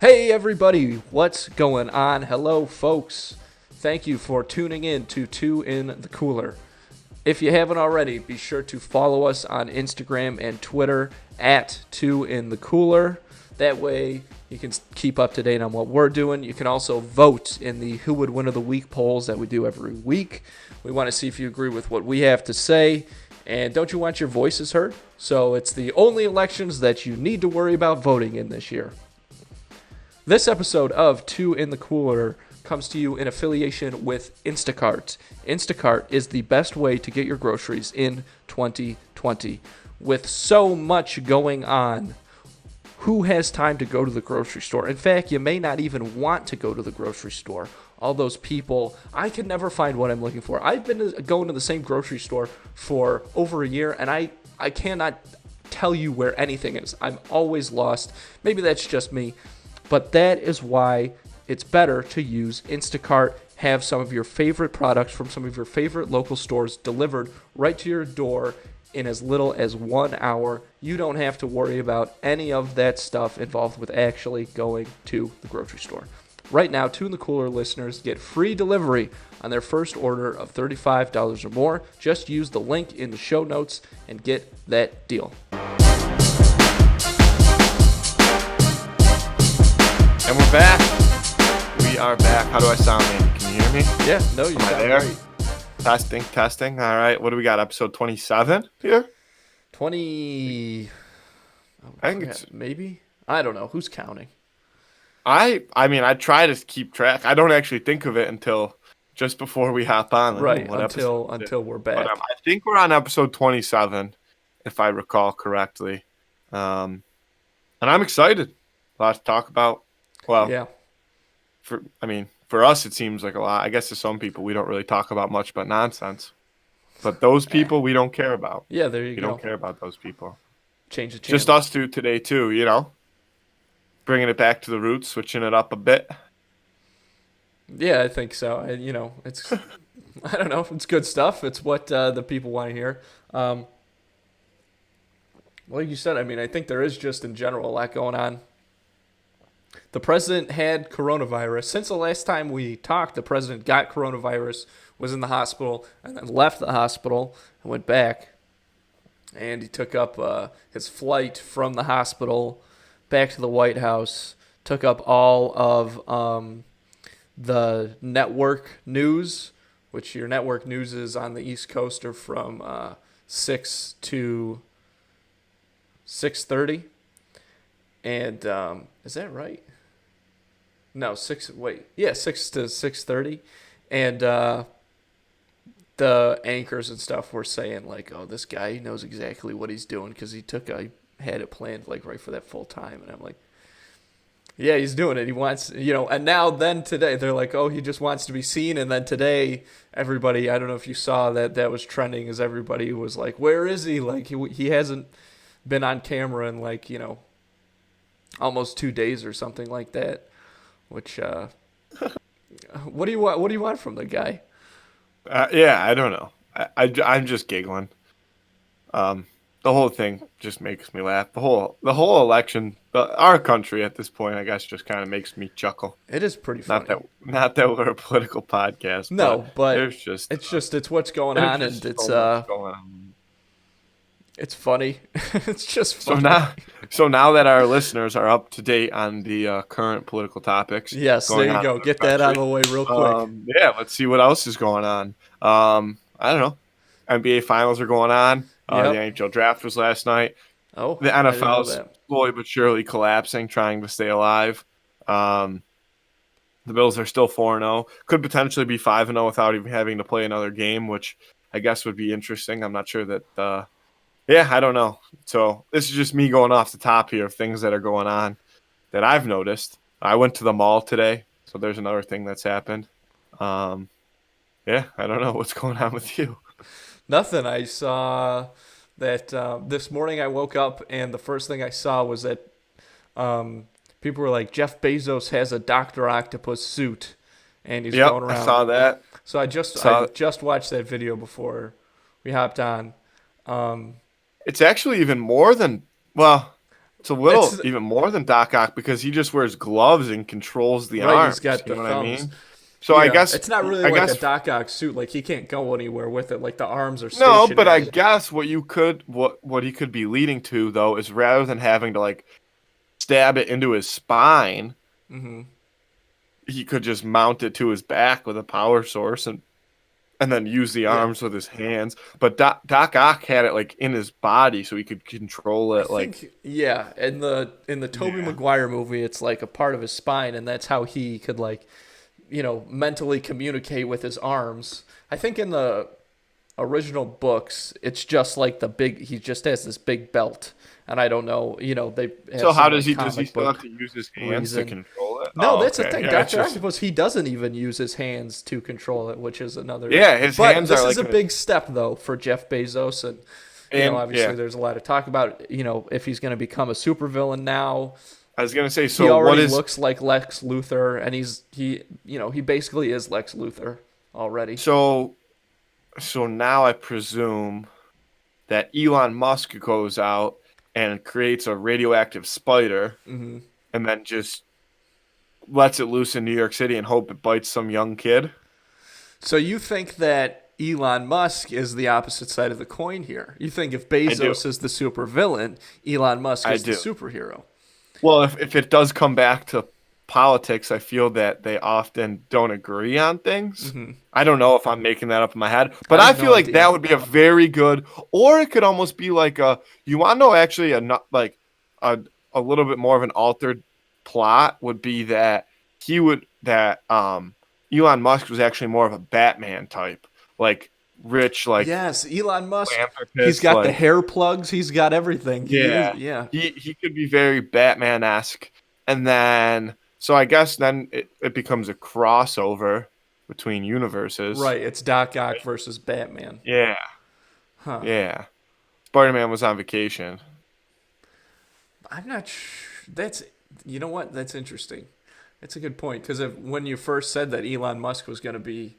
Hey everybody, what's going on? Hello folks. Thank you for tuning in to Two in the Cooler. If you haven't already, be sure to follow us on Instagram and Twitter at Two in the Cooler. That way you can keep up to date on what we're doing. You can also vote in the Who Would Win of the Week polls that we do every week. We want to see if you agree with what we have to say. And don't you want your voices heard? So it's the only elections that you need to worry about voting in this year. This episode of Two in the Cooler comes to you in affiliation with Instacart. Instacart is the best way to get your groceries in 2020. With so much going on, who has time to go to the grocery store? In fact, you may not even want to go to the grocery store. All those people, I can never find what I'm looking for. I've been going to the same grocery store for over a year, and I cannot tell you where anything is. I'm always lost. Maybe that's just me. But that is why it's better to use Instacart. Have some of your favorite products from some of your favorite local stores delivered right to your door in as little as 1 hour. You don't have to worry about any of that stuff involved with actually going to the grocery store. Right now, Two in the Cooler listeners get free delivery on their first order of $35 or more. Just use the link in the show notes and get that deal. And we're back. We are back. How do I sound, Andy? Can you hear me? Yeah, no, you sound great. Testing. All right. What do we got? Episode 27 here? 20. Oh, I think it's maybe. I don't know. Who's counting? I mean, I try to keep track. I don't actually think of it until just before we hop on. Right, until we're back. But, I think we're on episode 27, if I recall correctly. And I'm excited. A lot to talk about. Well, yeah. For us, it seems like a lot. I guess to some people, we don't really talk about much but nonsense. But those people we don't care about. Yeah, there you go. We don't care about those people. Change the channel. Just us two today, too, you know? Bringing it back to the roots, switching it up a bit. Yeah, I think so. It's, I don't know. It's good stuff. It's what the people want to hear. Like you said, I think there is just in general a lot going on. The president had coronavirus. Since the last time we talked, the president got coronavirus, was in the hospital, and then left the hospital and went back. And he took up his flight from the hospital back to the White House, took up all of the network news, which your network news is on the East Coast are from 6 to 6:30. And is that right? No, 6 to 6:30. And the anchors and stuff were saying like, oh, this guy knows exactly what he's doing because he had it planned like right for that full time. And I'm like, yeah, he's doing it. He wants, and then today they're like, oh, he just wants to be seen. And then today everybody, I don't know if you saw that was trending as everybody was like, where is he? Like he hasn't been on camera in like, almost 2 days or something like that, which, what do you want from the guy? Yeah, I don't know. I'm just giggling. The whole thing just makes me laugh. The whole election, our country at this point, I guess, just kind of makes me chuckle. It is pretty funny. Not that we're a political podcast. No, but it's what's going on, and it's going on. It's funny. It's just funny. So now that our listeners are up to date on the current political topics, yes, there you go. Get that out of the way real quick. Yeah, let's see what else is going on. I don't know. NBA finals are going on. Yep. The NHL draft was last night. Oh, the NFL's slowly but surely collapsing, trying to stay alive. The Bills are still 4-0. Could potentially be 5-0 without even having to play another game, which I guess would be interesting. I'm not sure that. Yeah, I don't know. So this is just me going off the top here of things that are going on that I've noticed. I went to the mall today, so there's another thing that's happened. Yeah, I don't know what's going on with you. Nothing. I saw that this morning I woke up and the first thing I saw was that people were like, Jeff Bezos has a Dr. Octopus suit and he's going around. I saw that. So I just watched that video before we hopped on. It's actually even more than, well, It's a little It's even more than Doc Ock because he just wears gloves and controls the right. arms. He's got You the know what I thumbs. mean? So Yeah, it's not really I like a guess Doc Ock suit. Like he can't go anywhere with it. Like the arms are no, but I stationary. guess what he could be leading to though is rather than having to like stab it into his spine, Hmm. he could just mount it to his back with a power source and then use the Yeah, arms with his hands. But Doc Ock had it like in his body, so he could control I it. Like, think yeah. In the Tobey yeah. Maguire movie, it's like a part of his spine, and that's how he could like mentally communicate with his arms. I think in the original books, it's just like the big. He just has this big belt, and I don't know. They have So how some does like does he comic still have book to use his hands to reason. control it? No, Oh, that's the okay. thing. Yeah, it's Doctor just Octopus, he doesn't even use his hands to control it, which is another. yeah, his But hands this are is like a big step though for Jeff Bezos, and obviously yeah. there's a lot of talk about if he's going to become a supervillain now. I was gonna say, He so what already is looks like Lex Luthor, and he basically is Lex Luthor already. so so now I presume that Elon Musk goes out and creates a radioactive spider Hmm. and then just lets it loose in New York City and hope it bites some young kid. So you think that Elon Musk is the opposite side of the coin here? You think if I do. Bezos is the supervillain, Elon Musk I is the do. superhero? Well, if it does come back to politics, I feel that they often don't agree on things. Hmm. I don't know if I'm making that up in my head, but I I have feel no like idea. that would be a very good, or it could almost be like you want to know actually a not like a little bit more of an altered plot would be that Elon Musk was actually more of a Batman type, like rich, like Yes, Elon Musk. He's philanthropist, got the like hair plugs. He's got everything. He is. yeah, Yeah. he could be very Batman-esque, and then so I guess then it becomes a crossover between universes. Right. It's Doc Ock versus Batman. Yeah, Huh. yeah. Spider-Man was on vacation. I'm not That's, you know what? That's interesting. That's a good point. Because when you first said that Elon Musk was going to be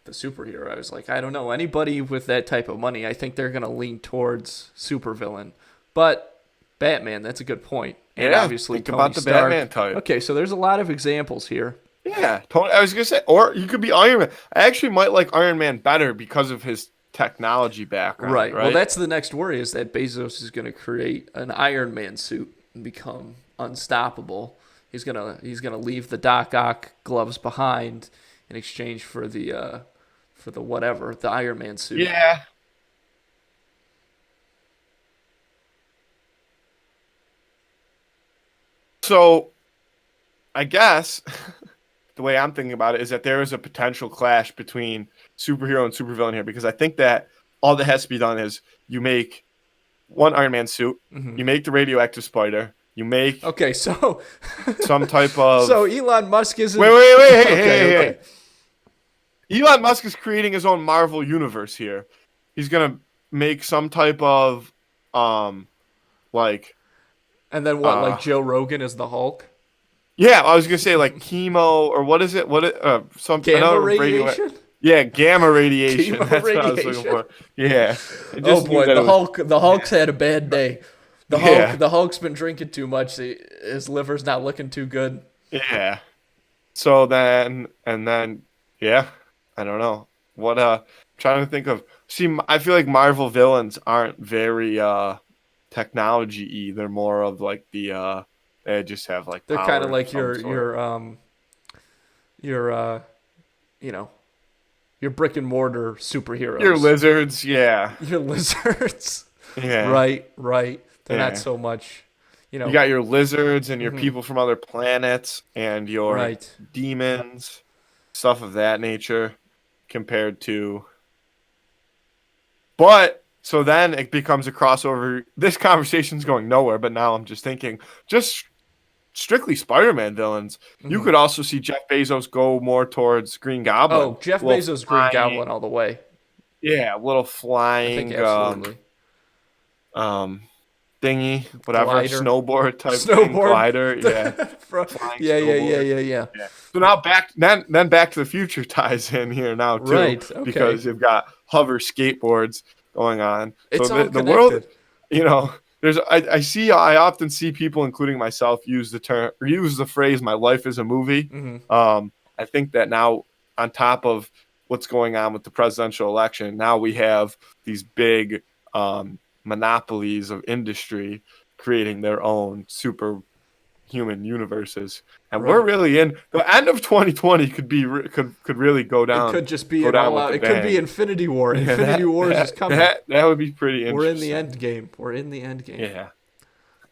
the superhero, I was like, I don't know. Anybody with that type of money, I think they're going to lean towards supervillain. But Batman, that's a good point. And Yeah, obviously think Tony about the Stark. Batman type. Okay, so there's a lot of examples here. Yeah, Tony. I was gonna say, or you could be Iron Man. I actually might like Iron Man better because of his technology background. Right. Right. Well, that's the next worry is that Bezos is going to create an Iron Man suit and become unstoppable. He's gonna leave the Doc Ock gloves behind in exchange for the whatever, the Iron Man suit. yeah. So I guess the way I'm thinking about it is that there is a potential clash between superhero and supervillain here because I think that all that has to be done is you make one Iron Man suit, Hmm. you make the radioactive spider, you make Okay, so some type of so Elon Musk isn't. wait, hey, Okay, hey, okay. hey. Elon Musk is creating his own Marvel universe here. He's gonna make some type of like And then what? uh Like Joe Rogan is the Hulk? yeah, I was gonna say like chemo or what is it? Some Gamma another radiation? yeah, gamma radiation. Gamma That's what I was radiation. looking for. Yeah. I Oh just knew boy, that the it was- Hulk. The Hulk's had a bad day. Yeah. The Hulk's been drinking too much. His liver's not looking too good. Yeah. So then yeah, I don't know. What trying to think of I feel like Marvel villains aren't very technology y. They're more of like the they just have like They're power kind of of like some sort. your you know your brick and mortar superheroes. Your lizards, yeah. Your lizards. Yeah. Right. They're Yeah. not so much. You got your lizards and your Mhm. people from other planets and your Right. demons, stuff of that nature, compared to. But so then it becomes a crossover. This conversation's going nowhere, but now I'm just thinking, just strictly Spider-Man villains. You Mhm. could also see Jeff Bezos go more towards Green Goblin. Oh, Jeff Little Bezos, Green flying- Goblin, all the way. Yeah, little I flying think absolutely. thingy, whatever, Glider. snowboard type thing, Snowboard. glider, yeah. Flying Yeah. snowboard. Yeah. So now then Back to the Future ties in here now too, Right, okay. because you've got hover skateboards going on. It's so all the world, connected. you know, I often see people, including myself, use the phrase "my life is a movie." Mm-hmm. I think that now, on top of what's going on with the presidential election, now we have these big monopolies of industry creating their own superhuman universes, and we're Right. really in the end of 2020 could really It could just be go an down all with out. a It could be bang. Infinity War. Yeah, Infinity Wars is coming. that would be pretty We're in interesting. the end game. We're in the end game. Yeah.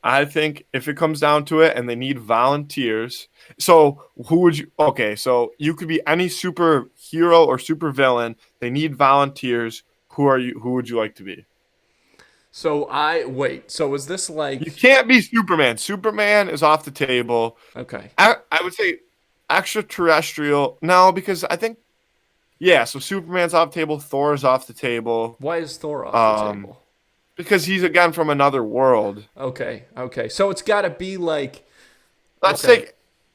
I think if it comes down to it and they need volunteers, so who would you okay, so you could be any superhero or supervillain. They need volunteers. Who would you like to be? So wait. So is this You like can't be Superman. Superman is off the table. okay? I would say extraterrestrial. No, because I think yeah, so Superman's off the table, Thor's off the table. Why is Thor off the table? Because he's again from another world. Okay. So it's got to be like Let's okay. take.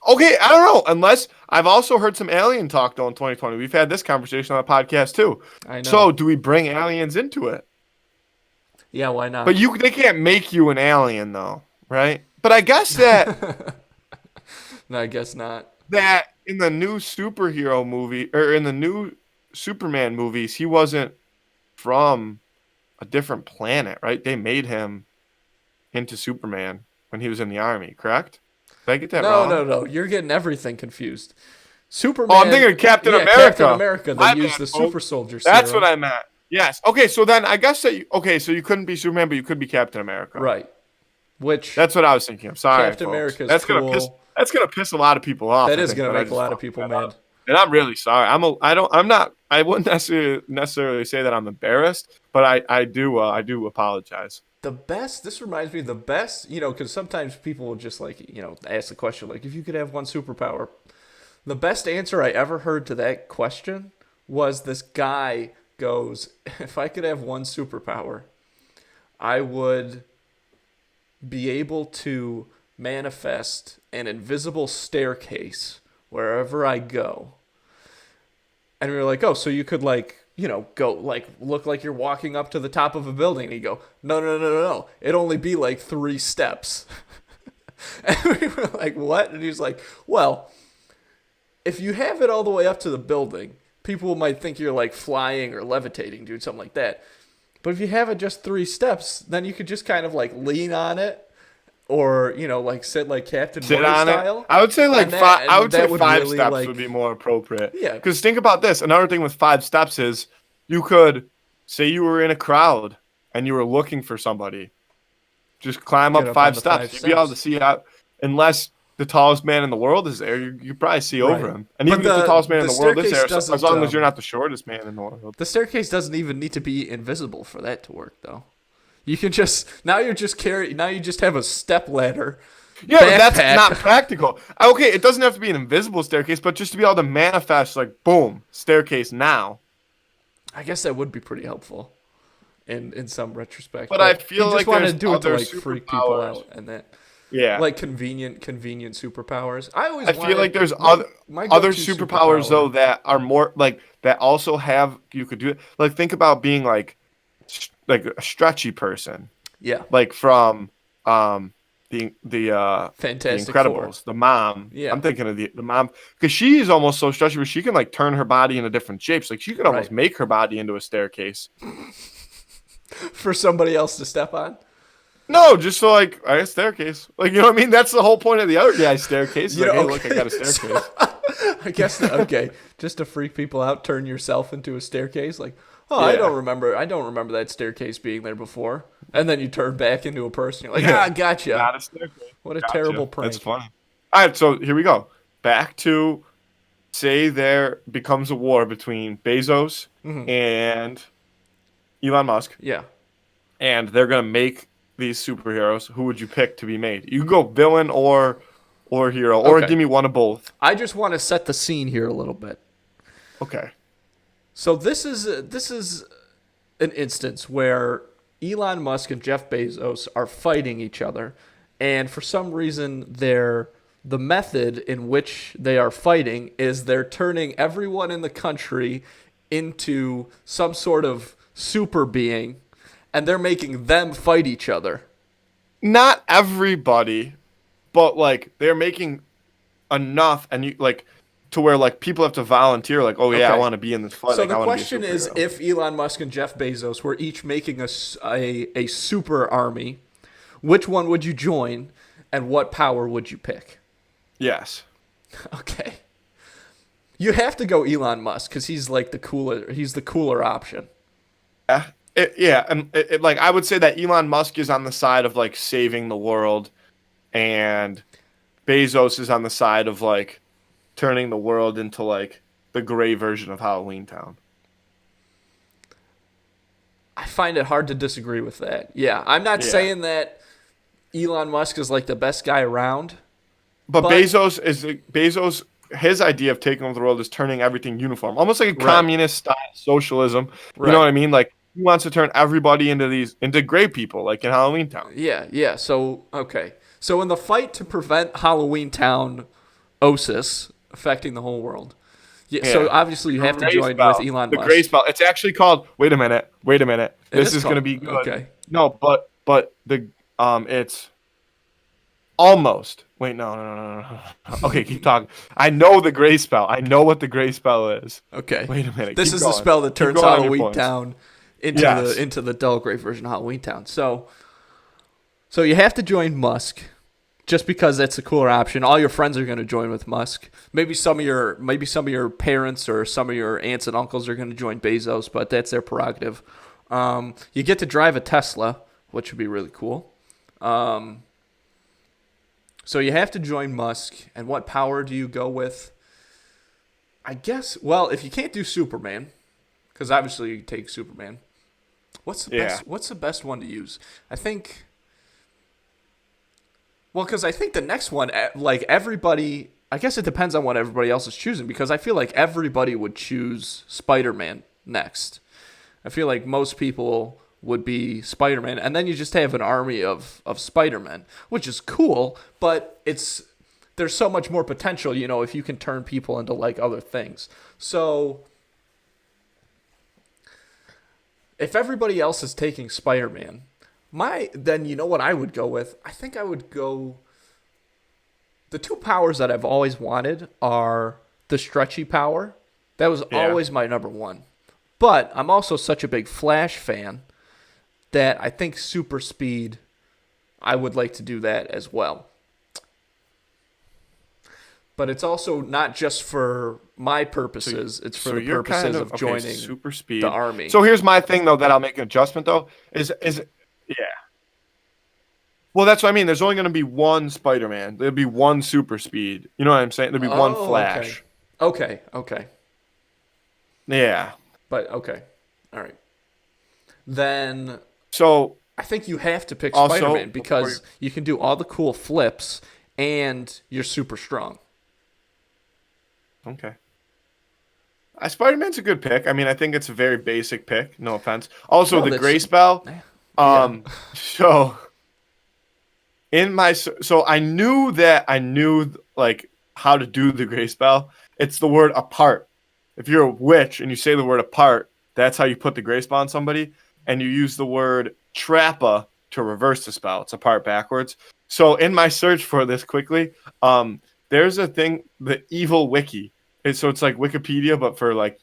Okay, I don't know. Unless I've also heard some alien talk though in 2020. We've had this conversation on the podcast too. I know. So do we bring aliens into it? Yeah, why not? But they can't make you an alien though, right? But I guess that No, I guess not. that in the new superhero movie or in the new Superman movies, he wasn't from a different planet, right? They made him into Superman when he was in the army, correct? Did I get that wrong? No. You're getting everything confused. Superman. Oh, I'm thinking of Captain America. Captain America. They My used bad, the folks. super soldier serum. That's what I meant. Yes. Okay, so then I guess that so you couldn't be Superman, but you could be Captain America. Right. Which That's what I was thinking. I'm sorry. Captain folks. America's That's cool. gonna piss a lot of people off. that I is think, going but to I make a just lot of fucked people that up. mad. And I'm really sorry. I wouldn't necessarily say that I'm embarrassed, but I do apologize. This reminds me of the best, because sometimes people will just ask the question, like, if you could have one superpower. The best answer I ever heard to that question was this guy goes, if I could have one superpower, I would be able to manifest an invisible staircase wherever I go. And we were like, oh, so you could go look like you're walking up to the top of a building. And you go, no. It'd only be like 3 steps. And we were like, what? And he's like, well, if you have it all the way up to the building, people might think you're like flying or levitating, dude, something like that. But if you have it just 3 steps, then you could just kind of like lean on it. Or sit like Captain Sit Morgan on style. it. I would say like And that- five. I would that say would 5 really, steps like- would be more appropriate. Yeah. Because think about this. Another thing with 5 steps is you could say you were in a crowd and you were looking for somebody. Just climb Get up up 5 on the 5 steps. You'd be able to steps. see out. Unless the tallest man in the world is there, you probably see over Right. him. And But even if the tallest man in the the world is staircase there, doesn't, as long as you're not the shortest man in the world. The staircase doesn't even need to be invisible for that to work, though. You can just now you just have a step ladder. Yeah, but that's backpack. not practical. Okay, it doesn't have to be an invisible staircase, but just to be able to manifest, like, boom, staircase now. I guess that would be pretty helpful, in some retrospect. But I feel you like just want to there's do it to other like freak people superpowers. out and that Yeah. like convenient superpowers. I feel like there's my other go-to superpowers though that are more like that also have you could do it. Like think about being like a stretchy person, Yeah, like from the Fantastic Incredibles, Four. the mom. Yeah. I'm thinking of the mom because she's almost so stretchy where she can like turn her body into different shapes. Like she could almost Right. make her body into a staircase. for somebody else to step on. No, just so like a staircase. Like you know what I mean? That's the whole point of the other guy's staircase. Yeah, Like, hey, okay. look, I got a staircase. I guess okay, just to freak people out, turn yourself into a staircase. Like, oh, Yeah. I don't remember that staircase being there before. And then you turn back into a person. You're like, Yeah. gotcha. Not a staircase. What a Gotcha. terrible prank. That's funny. All right, so here we go. Back to say there becomes a war between Bezos Mm-hmm. and Elon Musk, Yeah. and they're gonna make these superheroes. Who would you pick to be made? You can go villain or hero, or Okay. give me one of both. I just want to set the scene here a little bit. Okay. So this is an instance where Elon Musk and Jeff Bezos are fighting each other, and for some reason the method in which they are fighting is they're turning everyone in the country into some sort of super being, and they're making them fight each other. not everybody, but like they're making enough, and you like to where like people have to volunteer. Like, oh yeah, I Okay. want to be in this fight. So Like, the I want to be a question is, superhero. if Elon Musk and Jeff Bezos were each making a super army, which one would you join, and what power would you pick? Yes. Okay. You have to go Elon Musk because he's like the cooler. He's the cooler option. Yeah. Like I would say that Elon Musk is on the side of like saving the world, and Bezos is on the side of like turning the world into like the gray version of Halloween Town. I find it hard to disagree with that. Yeah, I'm not Yeah. saying that Elon Musk is like the best guy around, But but Bezos. His idea of taking over the world is turning everything uniform, almost like a right, communist style socialism. You know right. what I mean? Like he wants to turn everybody into gray people, like in Halloween Town. Yeah, yeah. So, okay. So, in the fight to prevent Halloween Town osis affecting the whole world, yeah. So Yeah. obviously you have to Gray join with spell. Elon The gray Musk. spell. It's actually called. Wait a minute. Wait a minute. It This is is gonna called. be good. Okay. No, but the it's almost. Wait, no. Okay, keep talking. I know the gray spell. I know what the gray spell is. Okay. Wait a minute. This Keep is the going. spell that Keep turns going on your Halloween points. Town into Yes. the dull gray version of Halloween Town. So you have to join Musk just because that's a cooler option. All your friends are going to join with Musk. Maybe some of your parents or some of your aunts and uncles are going to join Bezos, but that's their prerogative. You get to drive a Tesla, which would be really cool. So you have to join Musk. And what power do you go with? I guess. Well, if you can't do Superman, because obviously you take Superman. What's the Yeah. best? What's the best one to use? I think. Well, because I think the next one, like everybody, I guess it depends on what everybody else is choosing. Because I feel like everybody would choose Spider-Man next. I feel like most people would be Spider-Man, and then you just have an army of Spider-Man, which is cool. But there's so much more potential, if you can turn people into like other things. So if everybody else is taking Spider-Man, then you know what I would go with? I think I would go. The two powers that I've always wanted are the stretchy power. That was Yeah. always my number one. But I'm also such a big Flash fan that I think super speed, I would like to do that as well. But it's also not just for my purposes, it's for the you're purposes kind of okay, joining super speed. the army. So here's my thing though that I'll make an adjustment though is yeah. Well, that's what I mean. There's only going to be one Spider-Man. There'll be one super speed. You know what I'm saying? There'll be one Oh, Flash. Okay. Yeah. But okay. All right. Then So I think you have to pick Also, Spider-Man because you can do all the cool flips and you're super strong. okay. Spider-Man's a good pick. I mean, I think it's a very basic pick. No offense. Also, No, the that's- gray spell. Yeah. So I knew like how to do the gray spell. It's the word apart. If you're a witch and you say the word apart, that's how you put the gray spell on somebody. And you use the word trappa to reverse the spell. It's apart backwards. So in my search for this quickly, there's a thing, the evil wiki. So it's like Wikipedia, but for like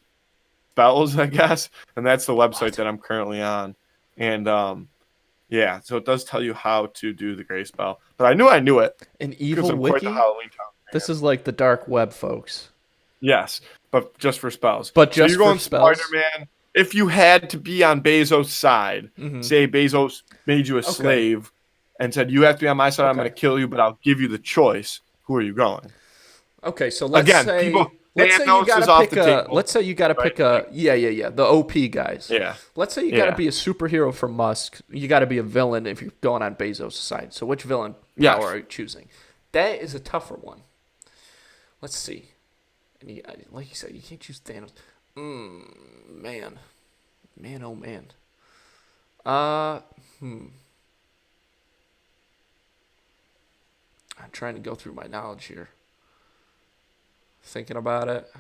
spells, I guess. And that's the website that I'm currently on. And yeah, so it does tell you how to do the gray spell. But I knew it An because evil I'm quite wiki? the Halloween Town. This is like the dark web, folks. Yes, but just for spells. But So just you're going for spells? Spider-Man. If you had to be on Bezos' side, Mhm. say Bezos made you a slave and said, you have to be on my side, I'm Okay. going to kill you, but I'll give you the choice. Who are you going? Okay, so let's Again, say people- let's say you Thanos is gotta off pick the a table, let's say you gotta right? pick a the OP guys. Yeah. Let's say you gotta Yeah. be a superhero for Musk. You gotta be a villain if you're going on Bezos' side. So which villain Yes. power are you choosing? That is a tougher one. Let's see. And like you said, you can't choose Thanos. Man, oh man. I'm trying to go through my knowledge here. Thinking about it.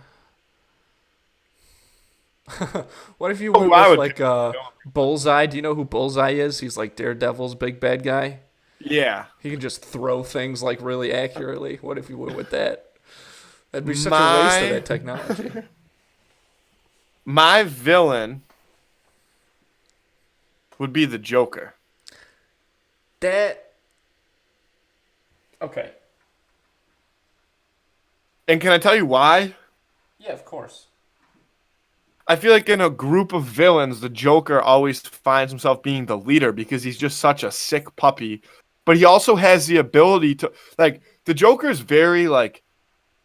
What if you went I with would like Bullseye? Do you know who Bullseye is? He's like Daredevil's big bad guy. Yeah. He can just throw things like really accurately. What if you went with that? That'd be such a waste of My that technology. my villain would be the Joker. That okay. And can I tell you why? Yeah, of course. I feel like in a group of villains, the Joker always finds himself being the leader because he's just such a sick puppy. But he also has the ability to like the Joker is very like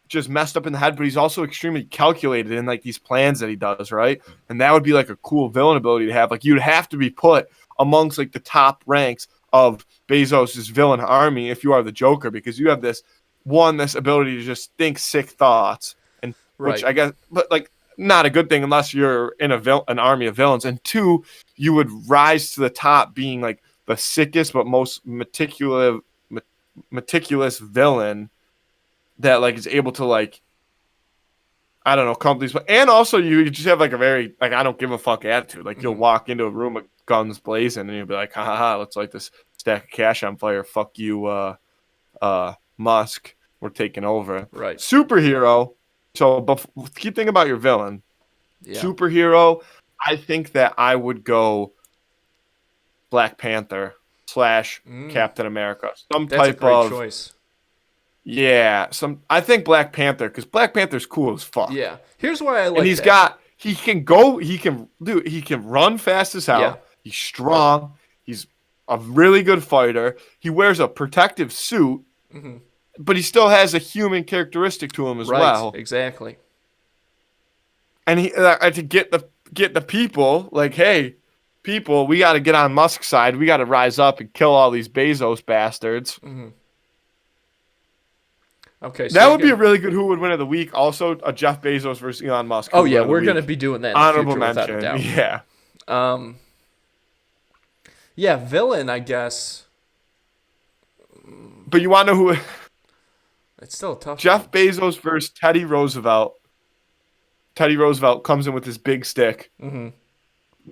just messed up in the head, but he's also extremely calculated in like these plans that he does, right? And that would be like a cool villain ability to have. Like you'd have to be put amongst like the top ranks of Bezos's villain army if you are the Joker, because you have this ability to just think sick thoughts, and which Right. I guess, but like not a good thing unless you're in an army of villains. And two, you would rise to the top being like the sickest but most meticulous villain that like is able to like I don't know companies, but and also you just have like a very like I don't give a fuck attitude. Like you'll walk into a room with guns blazing and you'll be like, ha ha ha, let's light this stack of cash on fire. Fuck you, Musk. We're taking over. Right. Superhero. So, but keep thinking about your villain. Yeah. Superhero. I think that I would go Black Panther / Captain America. Some That's a type great of choice. yeah. I think Black Panther because Black Panther's cool as fuck. Yeah. Here's why I like And that. he can run fast as hell. Yeah. He's strong. He's a really good fighter. He wears a protective suit, but he still has a human characteristic to him as Right. well. Exactly. And he to get the people like, hey, people, we got to get on Musk's side. We got to rise up and kill all these Bezos bastards. Okay. So That you would be a can- really good Who Would Win of the Week. Also, a Jeff Bezos versus Elon Musk. Oh Who Would yeah, Win of the we're Week. gonna be doing that in the Honorable future without a mention. doubt. Yeah. Yeah, villain, I guess. But you want to know who? It's still a tough. Jeff Bezos versus Teddy Roosevelt. Teddy Roosevelt comes in with his big stick.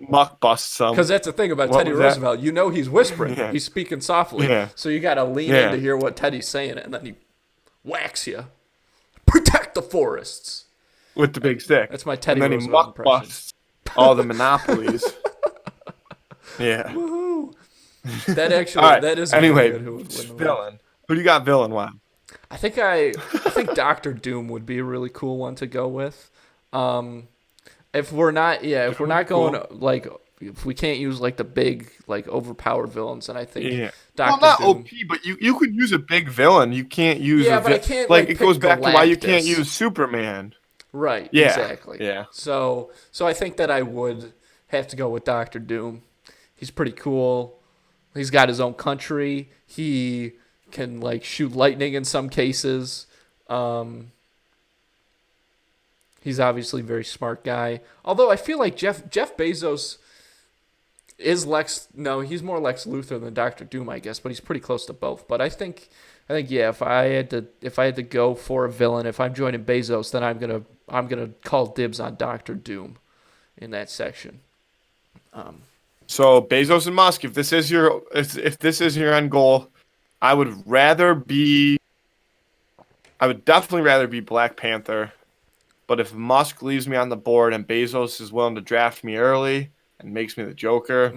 Muck busts him. Because that's the thing about What Teddy was that? Roosevelt. You know he's whispering. Yeah. He's speaking softly. Yeah. So you got to lean Yeah. in to hear what Teddy's saying, and then he whacks you. Protect the forests. With the big stick. That's my Teddy and then Roosevelt he muck impression. busts all the monopolies. Yeah. That actually, All right. that is Anyway, really good. Who would win the league. villain. Who do you got villain wise? I think Doctor Doom would be a really cool one to go with. If we're not going like if we can't use like the big like overpowered villains, then I think Yeah. Doctor Well, not Doom. OP, but you could use a big villain. You can't use Yeah, a but I can't, like like, it goes pick back to why you Galactus. can't use Superman. Right. Yeah, Exactly. yeah. So I think that I would have to go with Doctor Doom. He's pretty cool. He's got his own country. He can like shoot lightning in some cases. He's obviously a very smart guy. Although I feel like Jeff Bezos is he's more Lex Luthor than Doctor Doom, I guess, but he's pretty close to both. But I think yeah, if I had to go for a villain, if I'm joining Bezos, then I'm gonna call dibs on Doctor Doom in that section. So Bezos and Musk, if this is your end goal, I would definitely rather be Black Panther. But if Musk leaves me on the board and Bezos is willing to draft me early and makes me the Joker,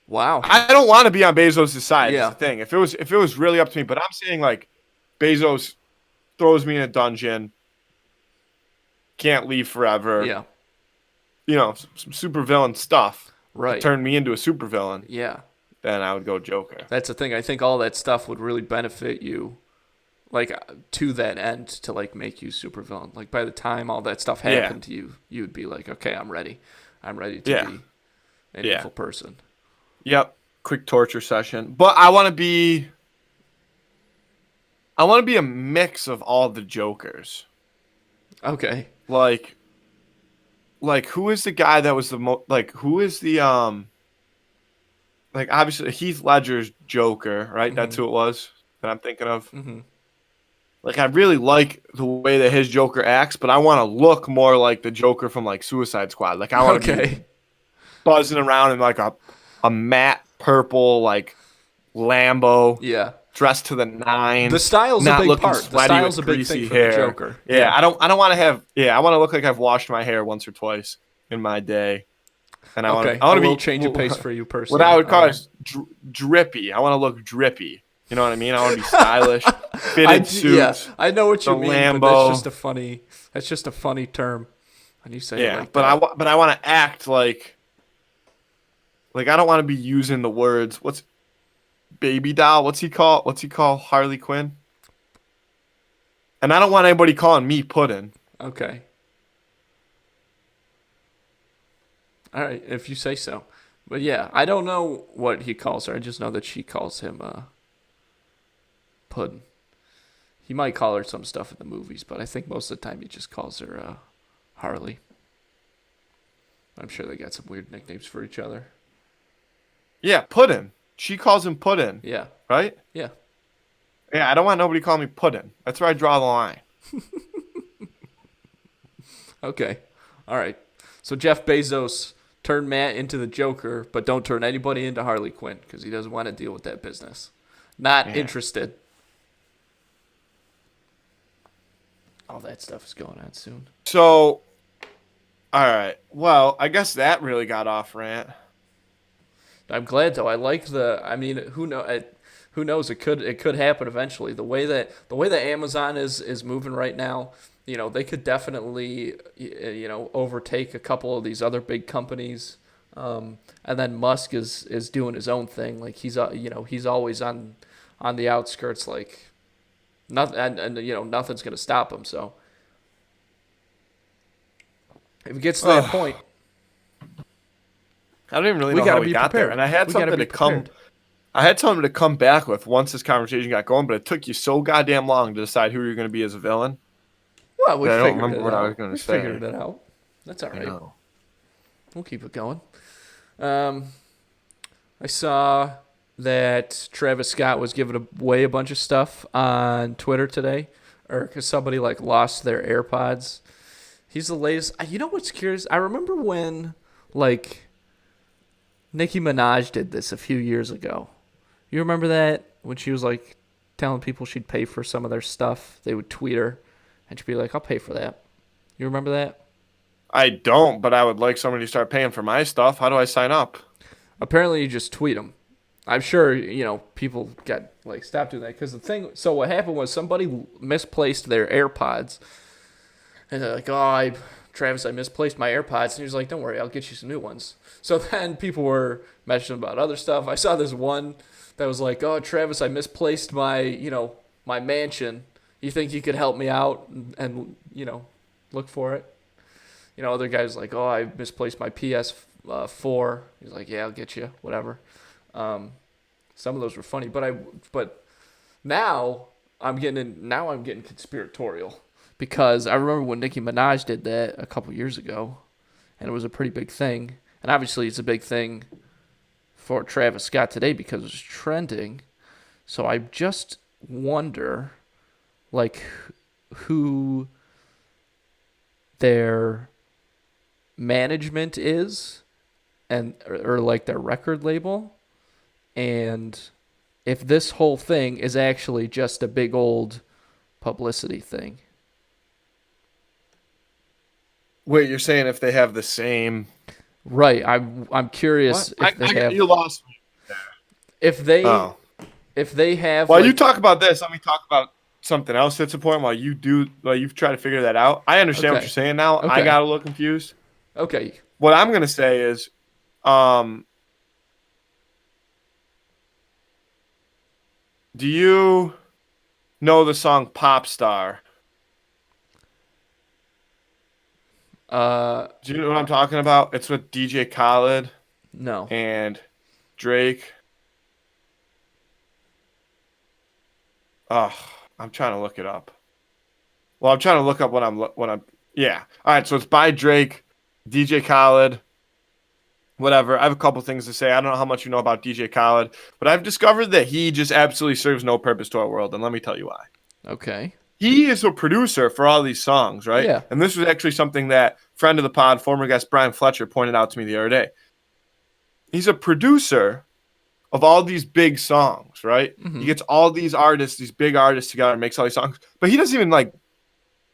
Wow. I don't want to be on Bezos' side. Yeah. Is the thing. If it was really up to me, but I'm saying like Bezos throws me in a dungeon, can't leave forever. Yeah. You know, some supervillain stuff. Right. Turn me into a supervillain. Yeah. Then I would go Joker. That's the thing. I think all that stuff would really benefit you, like to that end, to like make you supervillain. Like by the time all that stuff happened to you, you'd be like, okay, I'm ready. I'm ready to be an evil person. Yep. Quick torture session. But I want to be a mix of all the Jokers. Okay. Like who is the guy that was the most like who is the like obviously Heath Ledger's Joker, right? That's who it was that I'm thinking of. Like I really like the way that his Joker acts, but I want to look more like the Joker from like Suicide Squad. Like I want to be buzzing around in like a matte purple like Lambo, Yeah. dressed to the nines. The style's a not big looking part. The sweaty style's with a big greasy thing for hair. the Joker. Yeah, I don't want to have. Yeah, I want to look like I've washed my hair once or twice in my day, and I want Okay. to. I want A to little be change of pace for you what personally. I would call All right. is drippy. I want to look drippy. You know what I mean? I want to be stylish, fitted Yeah, suits. I know what you the mean, but Lambo. that's just a funny term when you say it Yeah, like but that. I want to act like I don't want to be using the words. What's baby doll? What's he call? What's he call Harley Quinn? And I don't want anybody calling me Puddin'. Okay. All right, if you say so. But yeah, I don't know what he calls her. I just know that she calls him Puddin'. He might call her some stuff in the movies, but I think most of the time he just calls her Harley. I'm sure they got some weird nicknames for each other. Yeah, Puddin'. She calls him Puddin', Yeah, right? yeah. Yeah, I don't want nobody calling me Puddin'. That's where I draw the line. Okay. All right. So Jeff Bezos turned Matt into the Joker, but don't turn anybody into Harley Quinn because he doesn't want to deal with that business. Not Yeah. interested. All that stuff is going on soon. So, all right. Well, I guess that really got off rant. I'm glad though. I like the. I mean, who know? Who knows? It could happen eventually. The way that Amazon is moving right now, they could definitely overtake a couple of these other big companies. And then Musk is doing his own thing. Like he's always on the outskirts. Like nothing, and nothing's gonna stop him. So if it gets to that point, I don't even really We know gotta how we be got there. prepared. And I had We gotta something be to come. prepared. I had something to come back with once this conversation got going, but it took you so goddamn long to decide who you're going to be as a villain. well, we I don't figured remember it what I was out. gonna We say. figured it out. That's all I right. know. We'll keep it going. I saw that Travis Scott was giving away a bunch of stuff on Twitter today, or because somebody lost their AirPods. He's the latest. You know what's curious? I remember when Nicki Minaj did this a few years ago. You remember that when she was telling people she'd pay for some of their stuff? They would tweet her, and she'd be like, "I'll pay for that." You remember that? I don't, but I would like somebody to start paying for my stuff. How do I sign up? Apparently, you just tweet them. I'm sure people got stopped doing that because the thing. So what happened was somebody misplaced their AirPods, and they're like, "Oh, Travis, I misplaced my AirPods," and he was like, "Don't worry, I'll get you some new ones." So then people were mentioning about other stuff. I saw this one that was like, "Oh, Travis, I misplaced my mansion. You think you could help me out and look for it?" Other guys like, "Oh, I misplaced my PS4." He's like, "Yeah, I'll get you, whatever." Some of those were funny, but now I'm getting conspiratorial because I remember when Nicki Minaj did that a couple years ago, and it was a pretty big thing. And obviously, it's a big thing for Travis Scott today because it's trending. So I just wonder, who their management is, or their record label, and if this whole thing is actually just a big old publicity thing. Wait, you're saying if they have the same? Right. I'm curious What? if they have You lost me. if they Oh. if they have While you talk about this, let me talk about something else that's important. While you try to figure that out, I understand what Okay. you're saying now. I Okay. got a little confused. Okay. What I'm gonna say is, do you know the song "Pop Star"? Do you know what I'm talking about? It's with DJ Khaled No. and Drake. Oh, I'm trying to look it up. Well, I'm trying to look up what I'm. Yeah. All right. So it's by Drake, DJ Khaled. Whatever. I have a couple things to say. I don't know how much you know about DJ Khaled, but I've discovered that he just absolutely serves no purpose to our world, and let me tell you why. Okay. He is a producer for all these songs, right? Yeah. And this was actually something that friend of the pod, former guest Brian Fletcher, pointed out to me the other day. He's a producer, of all these big songs, right? He Mm-hmm. gets all these artists, these big artists together and makes all these songs, but he doesn't even like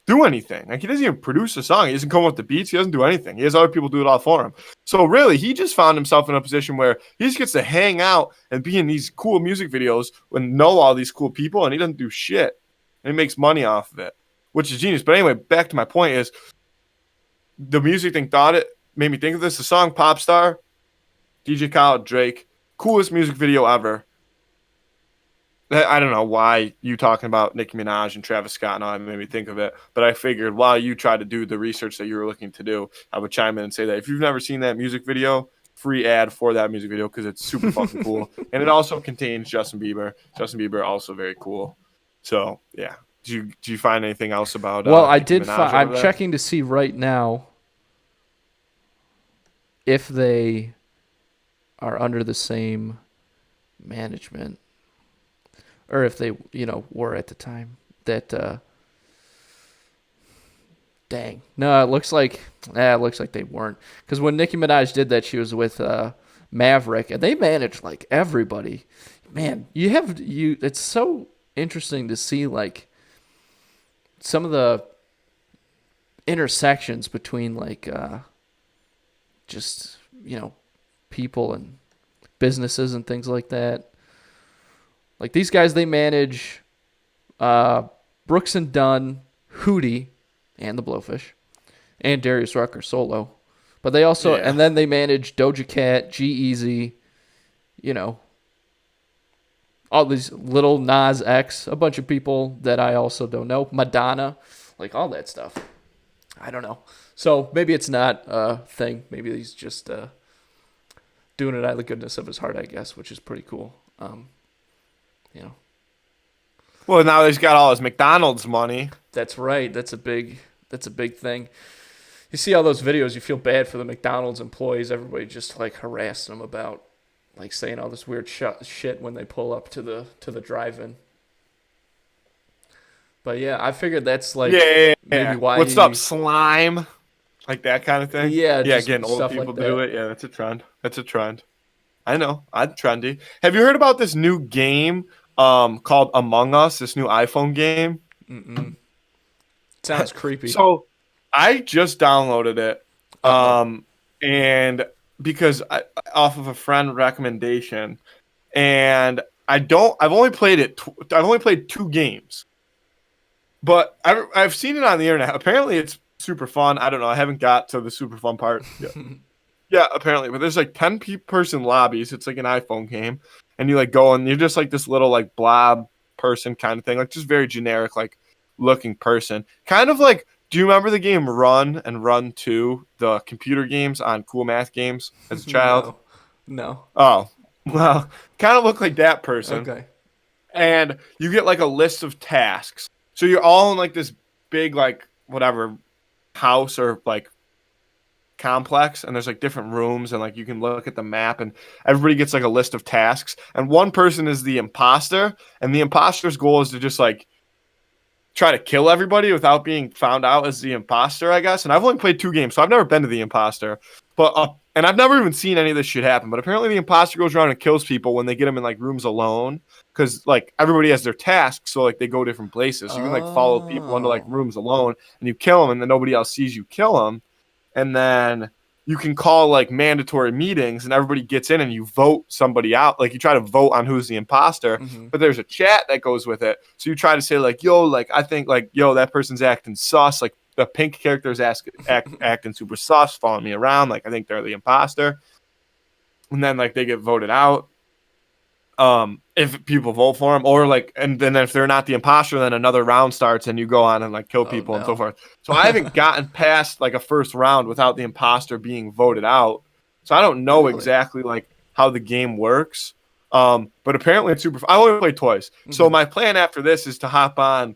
do anything. Like he doesn't even produce a song. He doesn't come up with the beats. He doesn't do anything. He has other people do it all for him. So really, he just found himself in a position where he just gets to hang out and be in these cool music videos and know all these cool people, and he doesn't do shit. And he makes money off of it, which is genius. But anyway, back to my point is the music thing thought it made me think of this. The song Pop Star, DJ Khaled, Drake, coolest music video ever. I don't know why you talking about Nicki Minaj and Travis Scott and all that made me think of it, but I figured while you tried to do the research that you were looking to do, I would chime in and say that if you've never seen that music video, free ad for that music video because it's super fucking cool, and it also contains Justin Bieber. Justin Bieber also very cool. So yeah, do you find anything else about? Well, I Nicki did. Minaj I'm over there? checking to see right now if they are under the same management, or if they, were at the time that. Dang. No, it looks like they weren't. Because when Nicki Minaj did that, she was with Maverick, and they managed like everybody. Man, it's so interesting to see like some of the intersections between like just people and businesses and things like that. Like these guys, they manage Brooks and Dunn, Hootie, and the Blowfish, and Darius Rucker solo. But they also, Yeah. and then they manage Doja Cat, G-Eazy, all these little Nas X, a bunch of people that I also don't know, Madonna, like all that stuff. I don't know. So maybe it's not a thing. Maybe he's just doing it out of the goodness of his heart, I guess, which is pretty cool. Well, now he's got all his McDonald's money. That's right. That's a big thing. You see all those videos, you feel bad for the McDonald's employees. Everybody just like harassing them about like saying all this weird shit when they pull up to the drive-in. But yeah, I figured that's like maybe why. What's up, slime? Like that kind of thing. Yeah, Yeah. just Getting old stuff people like to do that. it. Yeah, that's a trend. That's a trend. I know. I'm trendy. Have you heard about this new game called Among Us? This new iPhone game. Sounds creepy. So I just downloaded it, Uh-oh. and because off of a friend recommendation, and I've only played it. I've only played 2 games, but I've seen it on the internet. Apparently, it's super fun. I don't know. I haven't got to the super fun part yet. Yeah, apparently, but there's like 10 person lobbies. It's like an iPhone game, and you like go and you're just like this little like blob person kind of thing, like just very generic like looking person, kind of like. Do you remember the game Run and Run 2, the computer games on Cool Math Games as a child? No. Oh, well, kind of look like that person. Okay. And you get like a list of tasks. So you're all in like this big like whatever house or like complex, and there's like different rooms, and like you can look at the map, and everybody gets like a list of tasks, and one person is the imposter, and the imposter's goal is to just like try to kill everybody without being found out as the imposter, I guess. And I've only played 2 games, so I've never been to the imposter, but and I've never even seen any of this shit happen. But apparently, the imposter goes around and kills people when they get them in like rooms alone, because like everybody has their tasks, so like they go different places. So you can like follow people into like rooms alone, and you kill them, and then nobody else sees you kill them. And then you can call like mandatory meetings, and everybody gets in and you vote somebody out. Like you try to vote on who's the imposter, but there's a chat that goes with it. So you try to say like, yo, like I think like, yo, that person's acting sus. Like the pink character is acting super sus, following me around. Like I think they're the imposter. And then like they get voted out. If people vote for him, or like, and then if they're not the imposter, then another round starts and you go on and like kill people and so forth. So I haven't gotten past like a first round without the imposter being voted out. So I don't know exactly like how the game works. But apparently it's super. I only played twice. So my plan after this is to hop on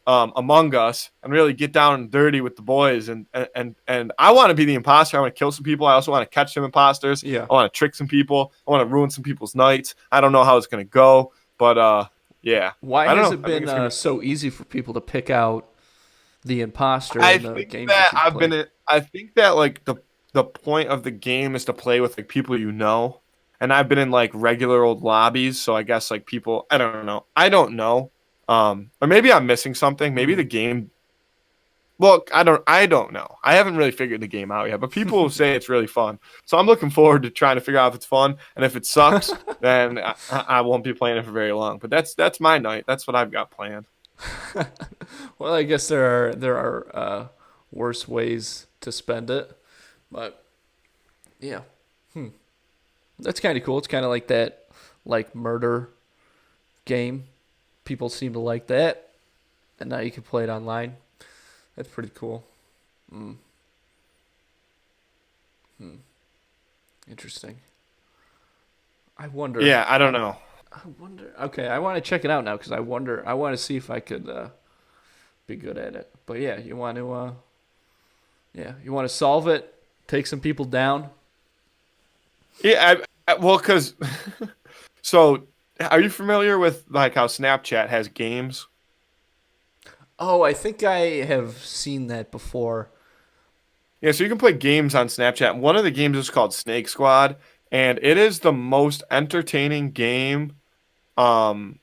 Among Us and really get down and dirty with the boys. And I want to be the imposter. I want to kill some people. I also want to catch some imposters. Yeah. I want to trick some people. I want to ruin some people's nights. I don't know how it's going to go, but yeah. Why I don't has know. it I think been it's gonna- so easy for people to pick out the imposter I in the think games that you've played? I think that like the point of the game is to play with like people you know. and I've been in like regular old lobbies, so I guess like people, I don't know. Or maybe I'm missing something. Maybe the game. Look, I don't know. I haven't really figured the game out yet, but people say it's really fun. So I'm looking forward to trying to figure out if it's fun, and if it sucks, then I won't be playing it for very long. But that's my night. That's what I've got planned. Well, I guess there are worse ways to spend it, but yeah, that's kind of cool. It's kind of like that, like murder game. People seem to like that, and now you can play it online. That's pretty cool. Interesting. I wonder. Yeah, I don't know. I wonder. Okay, I want to check it out now because I wonder. I want to see if I could be good at it. But yeah, you want to. You want to solve it. Take some people down. Yeah, well, because so are you familiar with like how Snapchat has games? Oh, I think I have seen that before. Yeah, so you can play games on Snapchat. One of the games is called Snake Squad, and it is the most entertaining game, um,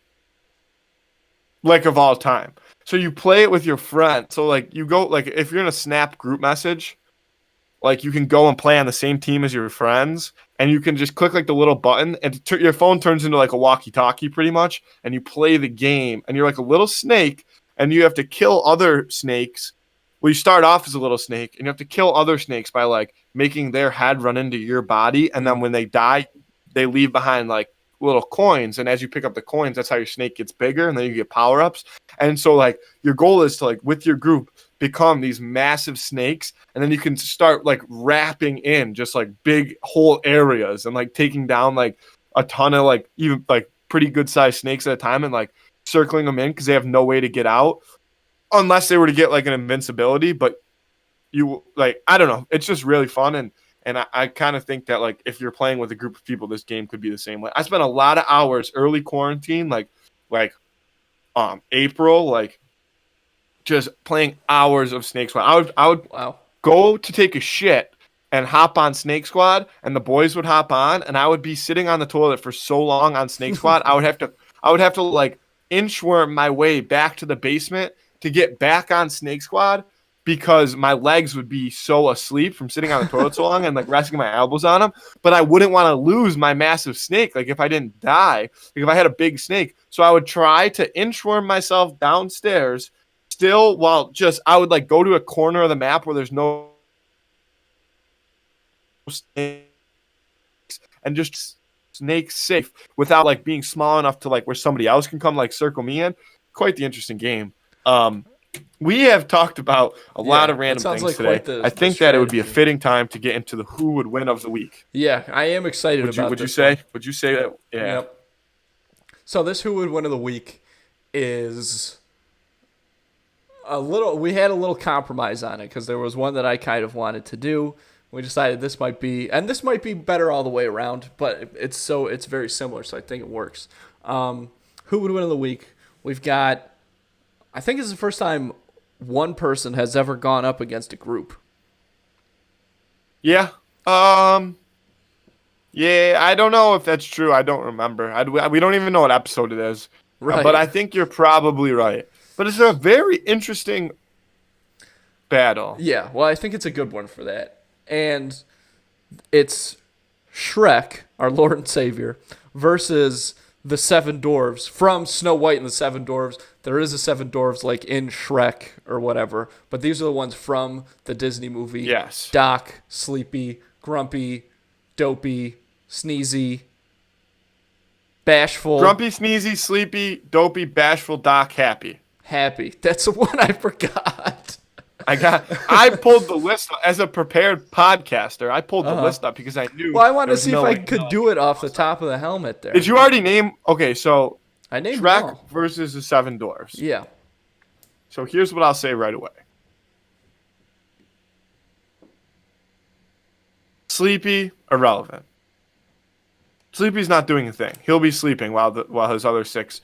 like of all time. So you play it with your friend. So like you go like if you're in a Snap group message, like you can go and play on the same team as your friends, and you can just click like the little button, and your phone turns into like a walkie-talkie pretty much, and you play the game, and you're like a little snake, and you have to kill other snakes. Well, you start off as a little snake, and you have to kill other snakes by like making their head run into your body, and then when they die, they leave behind like little coins, and as you pick up the coins, that's how your snake gets bigger, and then you get power-ups. And so like your goal is to like with your group become these massive snakes, and then you can start like wrapping in just like big whole areas and like taking down like a ton of like even like pretty good sized snakes at a time, and like circling them in because they have no way to get out unless they were to get like an invincibility. But you like I don't know, it's just really fun. And I kind of think that like if you're playing with a group of people, this game could be the same way. I spent a lot of hours early quarantine, like April, like just playing hours of Snake Squad. I would Wow. go to take a shit and hop on Snake Squad, and the boys would hop on, and I would be sitting on the toilet for so long on Snake Squad. I would have to like inchworm my way back to the basement to get back on Snake Squad because my legs would be so asleep from sitting on the toilet so long and like resting my elbows on them. But I wouldn't want to lose my massive snake. Like if I didn't die, like if I had a big snake. So I would try to inchworm myself downstairs still while just I would like go to a corner of the map where there's no snakes and just snake safe without like being small enough to like where somebody else can come like circle me in. Quite the interesting game. We have talked about a lot of random things like today. I think that it would be a fitting time to get into the who would win of the week. Yeah, I am excited about Would you this say? one. Would you say that? Yeah. Yep. So this who would win of the week is a little. We had a little compromise on it because there was one that I kind of wanted to do. We decided this might be better all the way around, but it's very similar, so I think it works. Who would win of the week? We've got. I think it's the first time one person has ever gone up against a group. Yeah. Yeah, I don't know if that's true. I don't remember. We don't even know what episode it is. Right. But I think you're probably right. But it's a very interesting battle. Yeah, well, I think it's a good one for that. And it's Shrek, our Lord and Savior, versus the Seven Dwarves from Snow White and the Seven Dwarves. There is a Seven Dwarves like in Shrek or whatever, but these are the ones from the Disney movie. Yes. Doc, Sleepy, Grumpy, Dopey, Sneezy, Bashful. Grumpy, Sneezy, Sleepy, Dopey, Bashful, Doc, Happy. Happy. That's the one I forgot. I pulled the list as a prepared podcaster. I pulled the list up because I knew. Well, I wanted to see if I could do it off the top of the helmet there. Did you already name? Okay, so I named Shrek them all. versus the Seven Dwarfs. Yeah. So here's what I'll say right away. Sleepy, irrelevant. Sleepy's not doing a thing. He'll be sleeping while his other six.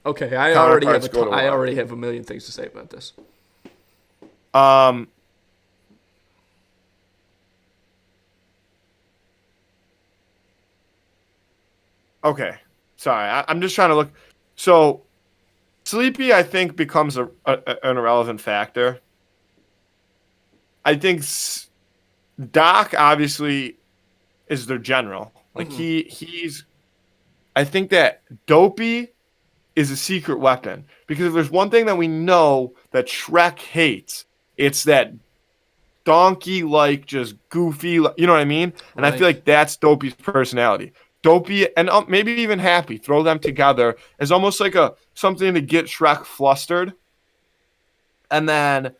Okay, I already Counterparts have a million things to say about this. Okay. Sorry, I'm just trying to look. So Sleepy, I think, becomes an irrelevant factor. I think Doc obviously is their general. Like Hmm. he's. I think that Dopey is a secret weapon because if there's one thing that we know that Shrek hates, it's that donkey like just goofy. You know what I mean? And I feel Right. like that's Dopey's personality. Dopey and maybe even Happy, throw them together as almost like a something to get Shrek flustered. And then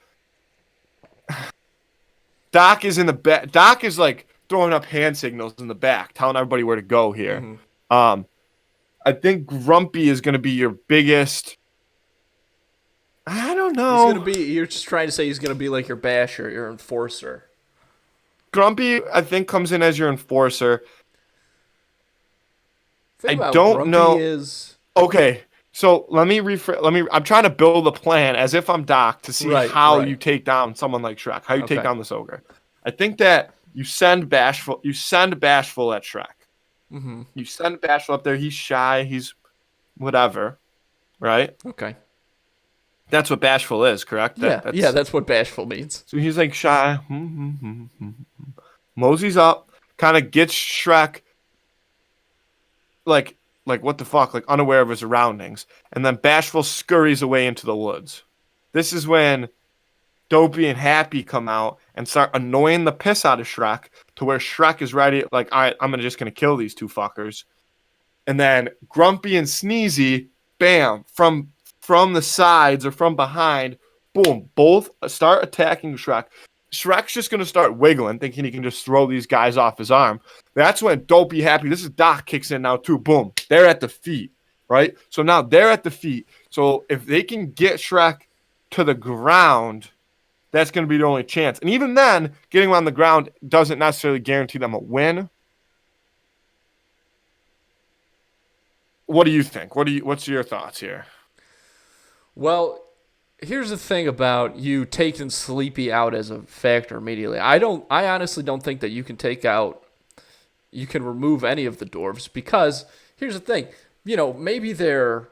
Doc is in the back. Doc is like throwing up hand signals in the back, telling everybody where to go here. Hmm. Um, I think Grumpy is going to be your biggest. I don't He's gonna know. be. You're just trying to say he's gonna be like your basher, your enforcer. Grumpy, I think, comes in as your enforcer. Thing I about don't Grumpy know. is Okay, so let me rephrase. I'm trying to build a plan as if I'm Doc to see right, how right. you take down someone like Shrek. How you take Okay. down this ogre. I think that you send Bashful. You send Bashful at Shrek. Hmm. You send Bashful up there. He's shy. He's whatever. Right. Okay. That's what Bashful is. Correct. Yeah, yeah. That's That's what bashful means. so he's like shy. Moseys up. Kind of gets Shrek like what the fuck, like unaware of his surroundings, and then Bashful scurries away into the woods. This is when Dopey and Happy come out and start annoying the piss out of Shrek to where Shrek is ready, like, all right, I'm just gonna kill these two fuckers. And then Grumpy and Sneezy, bam, from the sides or from behind, boom, both start attacking Shrek. Shrek's just gonna start wiggling, thinking he can just throw these guys off his arm. That's when Dopey Happy, this is Doc, kicks in now too. Boom, they're at the feet, right? So now they're at the feet. So if they can get Shrek to the ground, that's going to be the only chance. And even then, getting him on the ground doesn't necessarily guarantee them a win. What do you think? What's your thoughts here? Well, here's the thing about you taking Sleepy out as a factor immediately. I honestly don't think that you can remove any of the dwarves because here's the thing. Maybe they're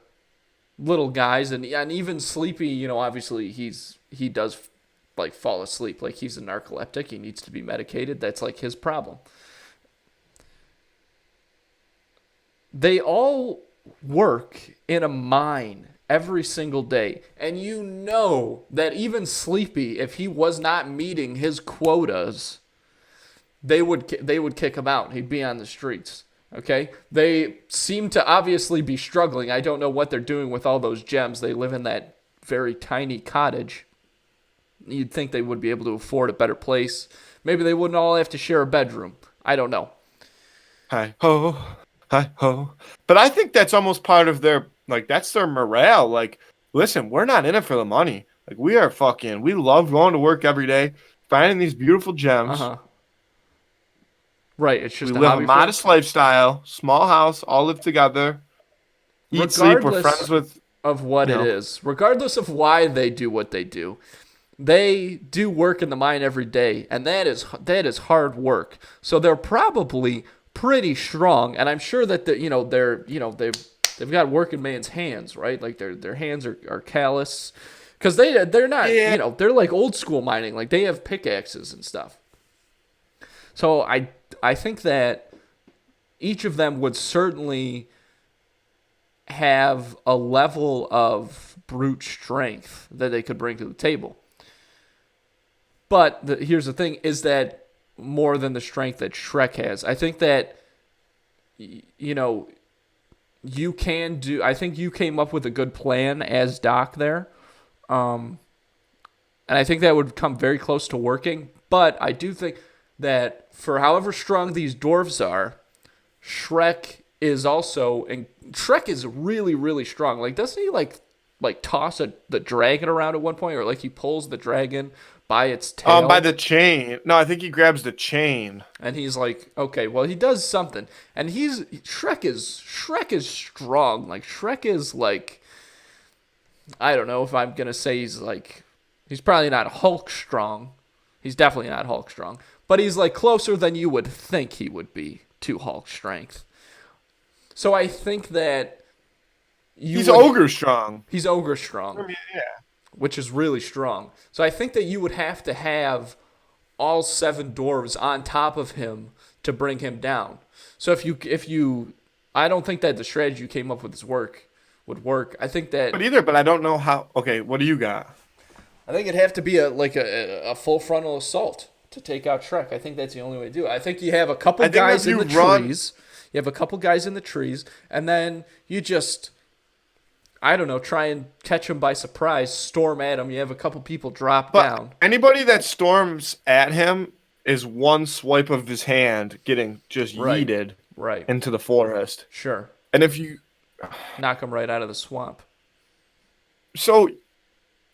little guys and even Sleepy, obviously he does like fall asleep. Like he's a narcoleptic. He needs to be medicated. That's like his problem. They all work in a mine every single day. And you know that even Sleepy, if he was not meeting his quotas, they would kick him out. He'd be on the streets. Okay? They seem to obviously be struggling. I don't know what they're doing with all those gems. They live in that very tiny cottage. You'd think they would be able to afford a better place. Maybe they wouldn't all have to share a bedroom. I don't know. Hi ho, hi ho. But I think that's almost part of their, like, that's their morale. Like, listen, we're not in it for the money. Like, we love going to work every day, finding these beautiful Uh gems. huh. Right. It's We just a live a hobby for them. modest lifestyle, small house, all live together, eat, sleep. We're friends Regardless with, of what you it know, is, regardless of why they do what they do work in the mine every day, and that is hard work. So they're probably pretty strong, and I'm sure that they've got working man's hands, right? Like their hands are callous, because they're not yeah. they're like old school mining, like they have pickaxes and stuff. So I think that each of them would certainly have a level of brute strength that they could bring to the table. But here's the thing: is that more than the strength that Shrek has? I think that you know you can do. I think you came up with a good plan as Doc there, um, and I think that would come very close to working. But I do think that for however strong these dwarves are, Shrek is also, and Shrek is really really strong. Like doesn't he like toss the dragon around at one point, or like he pulls the dragon by its By tail? the chain. No, I think he grabs the chain. And he's like, okay, well he does something, and Shrek is strong. Like Shrek is like, I don't know if I'm gonna say he's probably not Hulk strong. He's definitely not Hulk strong, but he's like closer than you would think he would be to Hulk strength. So I think that He's ogre strong. He's ogre strong, I mean, yeah. which is really strong. So I think that you would have to have all 7 dwarves on top of him to bring him down. So if you I don't think that the strategy you came up with would work. I think that But I don't know how. Okay, what do you got? I think it'd have to be a full frontal assault to take out Shrek. I think that's the only way to do it. I think you have a couple guys in the trees. You have a couple guys in the trees, and then you just, I don't know, try and catch him by surprise, storm at him. You have a couple people drop down. Anybody that storms at him is one swipe of his hand getting just yeeted into the forest. Sure. And if you knock him right out of the swamp. So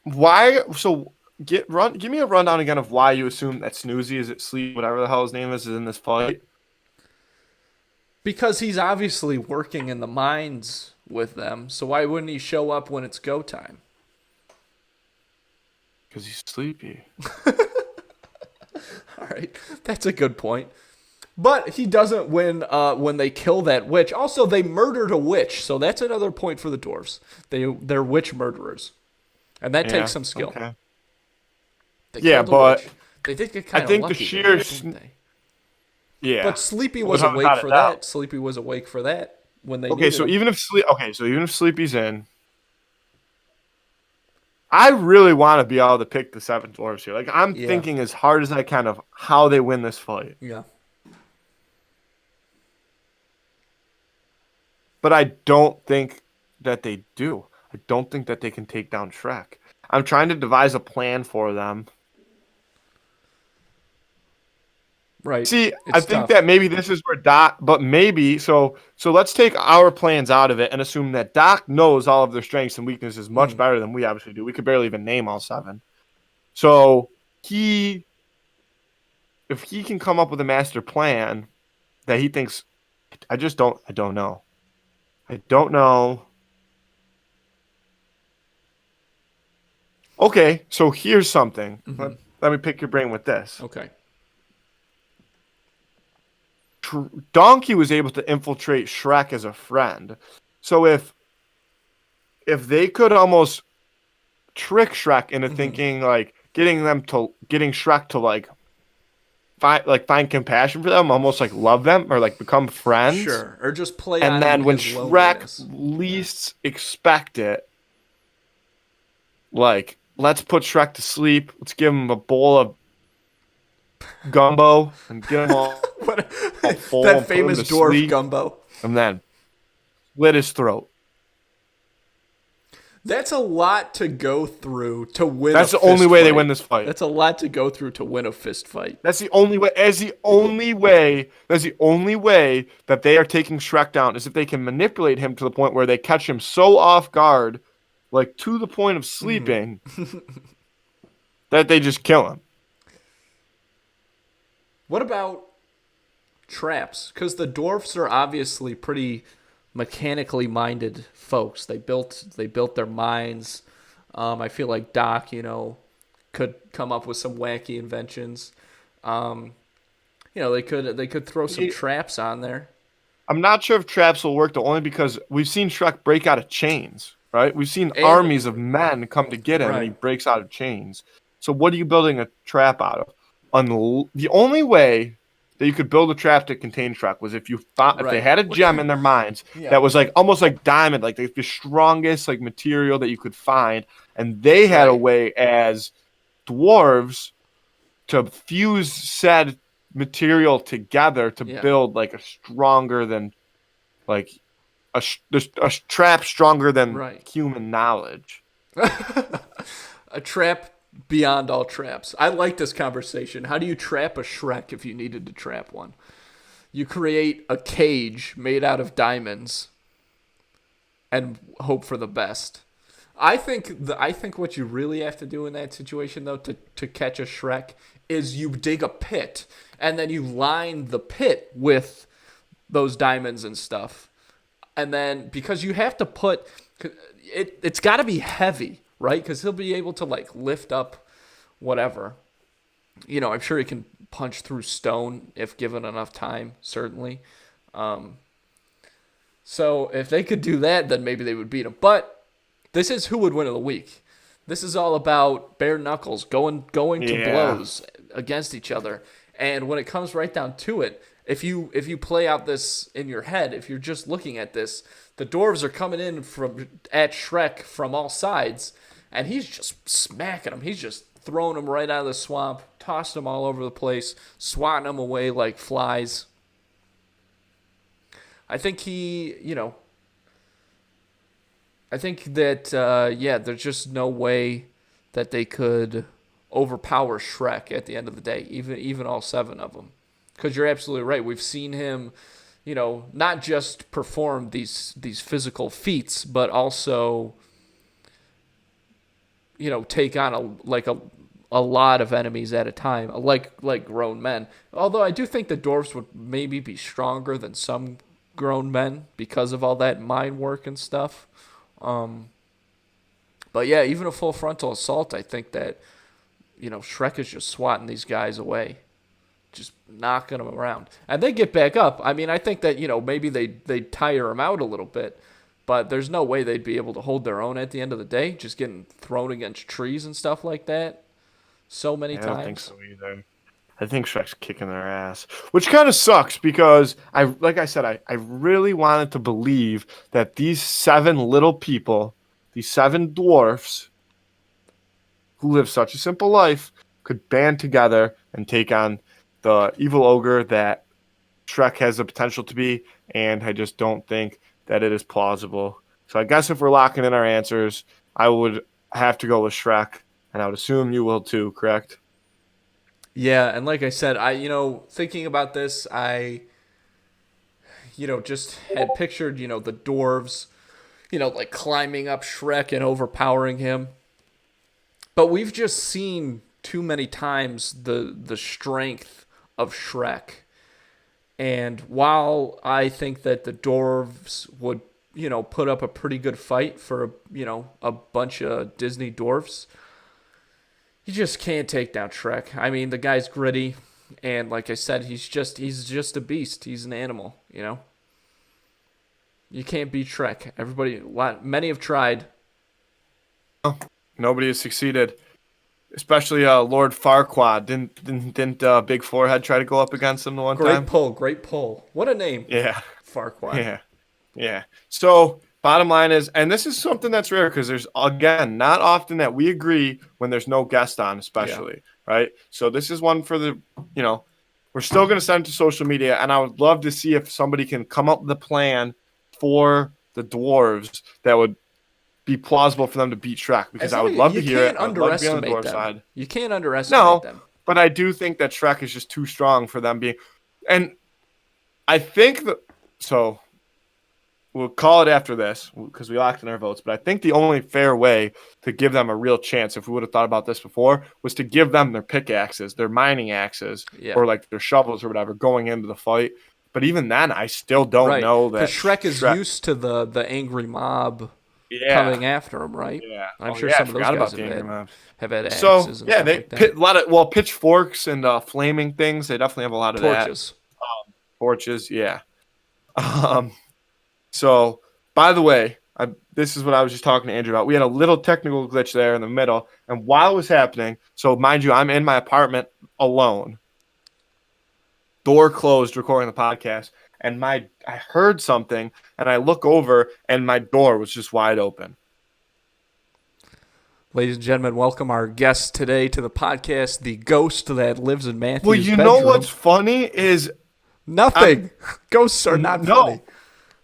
why? So give me a rundown again of why you assume that Snoozy is it Sleep, whatever the hell his name is in this fight. Because he's obviously working in the mines with them, so why wouldn't he show up when it's go time? Because he's sleepy. All right, that's a good point. But he doesn't win when they kill that witch. Also, they murdered a witch, so that's another point for the dwarves. They're witch murderers, and that takes some skill. Okay. But they did get kind of lucky. I think the sheer. Didn't they? Yeah. But Sleepy was awake for that. Sleepy was awake for that when they. Okay, so even if Sleepy's in, I really want to be able to pick the 7 dwarves here. Like I'm thinking as hard as I can of how they win this fight. Yeah. But I don't think that they do. I don't think that they can take down Shrek. I'm trying to devise a plan for them. Right. See, I think that maybe this is where Doc, but maybe so let's take our plans out of it and assume that Doc knows all of their strengths and weaknesses much better than we obviously do. We could barely even name all 7. So if he can come up with a master plan that he thinks, I don't know. I don't know. Okay, so here's something. Mm-hmm. Let me pick your brain with this. Okay. Donkey was able to infiltrate Shrek as a friend. So if they could almost trick Shrek into thinking like getting Shrek to find compassion for them, almost like love them or like become friends. Sure. Or just play and on then when his Shrek loneliness. least expect it, like let's put Shrek to sleep. Let's give him a bowl of gumbo and get him all full that famous dwarf sleep, gumbo. and then slit his throat. That's a lot to go through to win. That's the only way they win this fight. That's a lot to go through to win a fist fight. That's the only way. That's the only way that they are taking Shrek down is if they can manipulate him to the point where they catch him so off guard, like to the point of sleeping, that they just kill him. What about traps? Because the dwarfs are obviously pretty mechanically minded folks. They built their mines. I feel like Doc, could come up with some wacky inventions. They could throw some traps on there. I'm not sure if traps will work though, only because we've seen Shrek break out of chains, right? We've seen armies of men come to get him, and he breaks out of chains. So what are you building a trap out of? The only way that you could build a trap to contain Shrek was if they had a gem in their minds that was like almost like diamond, like the strongest like material that you could find, and they had a way as dwarves to fuse said material together to build like a stronger than like a trap stronger than human knowledge. A trap beyond all traps. I like this conversation. How do you trap a Shrek if you needed to trap one? You create a cage made out of diamonds and hope for the best. I think what you really have to do in that situation though to catch a Shrek is you dig a pit and then you line the pit with those diamonds and stuff. And then because you have to put it's got to be heavy, right? Because he'll be able to like lift up whatever. I'm sure he can punch through stone if given enough time, certainly. So if they could do that, then maybe they would beat him. But this is who would win of the week. This is all about bare knuckles, going to Yeah. blows against each other. And when it comes right down to it, if you play out this in your head, if you're just looking at this, the dwarves are coming in at Shrek from all sides, and he's just smacking them. He's just throwing them right out of the swamp, tossing them all over the place, swatting them away like flies. I think I think that there's just no way that they could overpower Shrek at the end of the day, even all seven of them. Because you're absolutely right. We've seen him, not just perform these physical feats, but also, take on a lot of enemies at a time, like grown men. Although I do think the dwarves would maybe be stronger than some grown men because of all that mind work and stuff. But yeah, even a full frontal assault, I think that Shrek is just swatting these guys away, just knocking them around, and they get back up. I mean, I think that maybe they tire them out a little bit, but there's no way they'd be able to hold their own at the end of the day, just getting thrown against trees and stuff like that so many I times. don't think so either. I think Shrek's kicking their ass, which kind of sucks because like I said, I really wanted to believe that these seven little people, these seven dwarfs who live such a simple life, could band together and take on the evil ogre that Shrek has the potential to be, and I just don't think that it is plausible. So I guess if we're locking in our answers, I would have to go with Shrek, and I would assume you will too, correct? Yeah, and like I said, thinking about this, I just had pictured the dwarves, like climbing up Shrek and overpowering him. But we've just seen too many times the strength of Shrek. And while I think that the dwarves would, put up a pretty good fight for, a bunch of Disney dwarfs, you just can't take down Shrek. I mean, the guy's gritty, and like I said, he's just a beast. He's an animal. You can't beat Shrek. Many have tried. Nobody has succeeded, especially Lord Farquaad. Didn't Big Forehead try to go up against him the one time? Great pull. What a name. Yeah, Farquaad. yeah. So bottom line is, and this is something that's rare because there's again not often that we agree when there's no guest on, especially right. So this is one for the we're still going to send it to social media, and I would love to see if somebody can come up with a plan for the dwarves that would be plausible for them to beat Shrek, because I would love to hear it. I would love to be on the dwarf side. You can't underestimate them. But I do think that Shrek is just too strong for them being, and I think that, so we'll call it after this because we locked in our votes, but I think the only fair way to give them a real chance, if we would have thought about this before, was to give them their pickaxes, their mining axes, or like their shovels or whatever going into the fight. But even then, I still don't know that. Because Shrek is used to the angry mob coming after him, right? Yeah. I'm sure some of those guys have had axes and stuff like that. A lot of pitchforks and flaming things. They definitely have a lot of torches. Torches, yeah. So, by the way, this is what I was just talking to Andrew about. We had a little technical glitch there in the middle, and while it was happening, so mind you, I'm in my apartment alone, door closed, recording the podcast, and I heard something, and I look over, and my door was just wide open. Ladies and gentlemen, welcome our guest today to the podcast, the ghost that lives in Matthew's Well, you bedroom. know what's funny is nothing. Ghosts are not funny.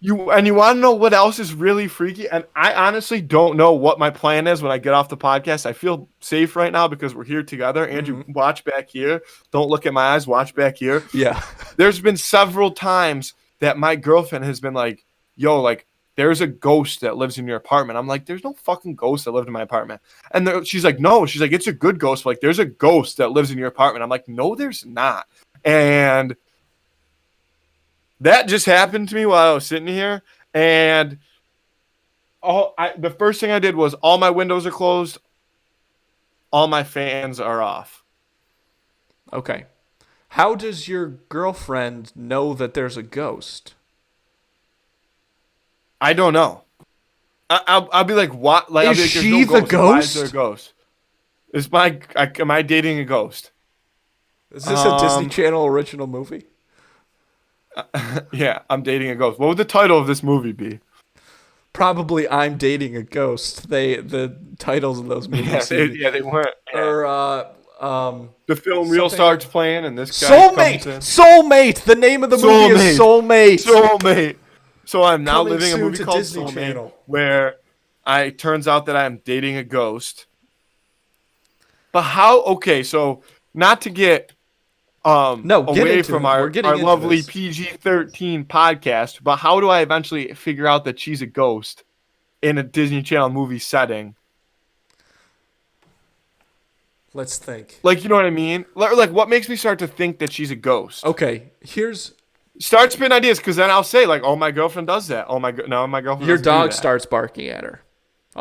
You want to know what else is really freaky? And I honestly don't know what my plan is when I get off the podcast. I feel safe right now because we're here together. Andrew, watch back here. Don't look at my eyes. Watch back here. Yeah. There's been several times that my girlfriend has been like, yo, like, there's a ghost that lives in your apartment. I'm like, there's no fucking ghost that lived in my apartment. And she's like, no. She's like, it's a good ghost. Like, there's a ghost that lives in your apartment. I'm like, no, there's not. And that just happened to me while I was sitting here, and the first thing I did was all my windows are closed, all my fans are off. Okay. How does your girlfriend know that there's a ghost? I don't know. I'll be like, what? Like, I'll Is be like, there's she no the ghost. Why is there a ghost? ghost? Am I dating a ghost? Is this a Disney Um, Channel original movie? yeah, I'm dating a ghost. What would the title of this movie be? Probably I'm Dating a Ghost. The titles of those movies They weren't. Yeah. or The film reel something starts like playing, and this guy Soulmate. comes in. Soulmate. The name of the movie is Soulmate. Soulmate. So I'm now Coming living a soon movie to called Disney Soulmate, Channel. where it turns out that I'm dating a ghost. But how? Okay, so not to get No, get away into from it. We're getting our into lovely this. PG-13 podcast, but how do I eventually figure out that she's a ghost in a Disney Channel movie setting? Let's think. Like, you know what I mean? Like, what makes me start to think that she's a ghost? Okay, here's Start spinning ideas, because then I'll say, like, oh, my girlfriend does that. Oh, no, my girlfriend your doesn't do dog that. starts barking at her,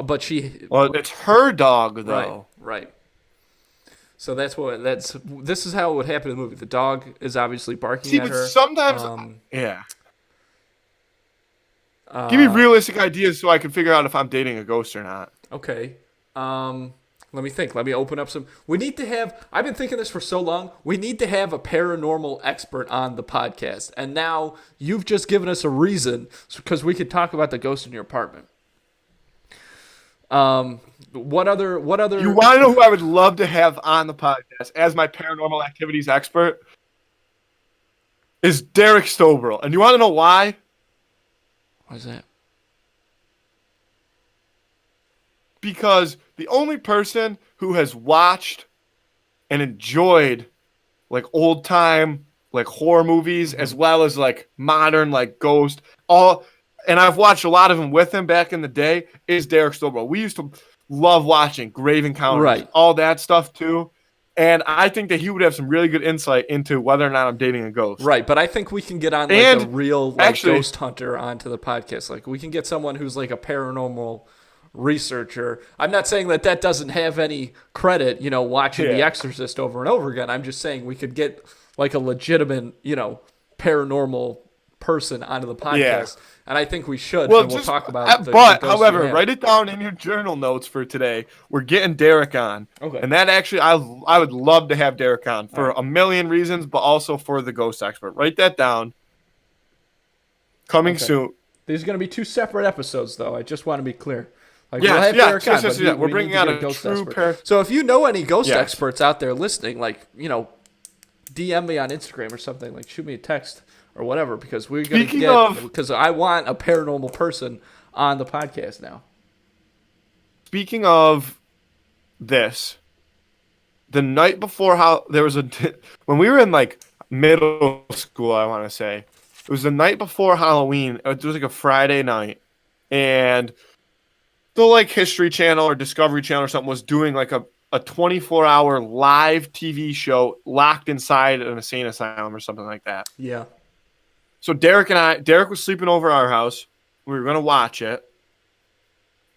but she Well, it's her dog, though. right. So this is how it would happen in the movie. The dog is obviously barking See, at but her. sometimes, Um, yeah. uh, Give me realistic ideas so I can figure out if I'm dating a ghost or not. Okay. Let me think. Let me open up some. We need to have. I've been thinking this for so long. We need to have a paranormal expert on the podcast. And now you've just given us a reason because we could talk about the ghost in your apartment. What other? You want to know who I would love to have on the podcast as my paranormal activities expert? Is Derek Stobrel. And you want to know why? What is that? Because the only person who has watched and enjoyed like old time like horror movies as well as like modern like ghost and I've watched a lot of them with him back in the day is Derek Stobrel. We used to love watching Grave Encounters, Right. all that stuff too. And I think that he would have some really good insight into whether or not I'm dating a ghost. Right, but I think we can get on like And a real like actually- ghost hunter onto the podcast. Like we can get someone who's like a paranormal researcher. I'm not saying that doesn't have any credit, watching The Yeah. Exorcist over and over again. I'm just saying we could get like a legitimate, paranormal person onto the podcast. Yeah. And I think we should. Well, and we'll just, talk about the but ghosts we however, have. write it down in your journal notes for today. We're getting Derek on. Okay. And that actually, I would love to have Derek on for a million reasons, but also for the ghost expert. Write that down. Coming Okay. soon. These are going to be two separate episodes, though. I just want to be clear. Like, Yes, we'll have yes, Derek yes, on, yes, but yes. We're we bringing need to on get a ghost true expert. So if you know any ghost Yes. experts out there listening, like, DM me on Instagram or something. Like, shoot me a text or whatever, because we're going to Speaking get of- because I want a paranormal person on the podcast now. Speaking of this, the night before there was when we were in like middle school, I want to say, it was the night before Halloween. It was like a Friday night, and the like History Channel or Discovery Channel or something was doing like a 24-hour live TV show locked inside an insane asylum or something like that. Yeah. So Derek was sleeping over at our house. We were gonna watch it,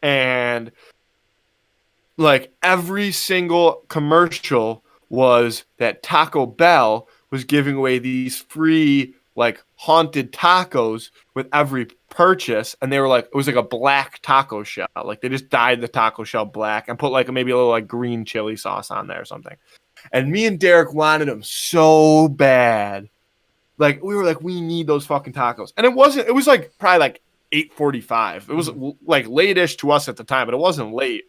and like every single commercial was that Taco Bell was giving away these free like haunted tacos with every purchase, and they were like, it was like a black taco shell, like they just dyed the taco shell black and put like maybe a little like green chili sauce on there or something. And me and Derek wanted them so bad. Like we were like, we need those fucking tacos. And it was like probably like 8:45. It was like late-ish to us at the time, but it wasn't late.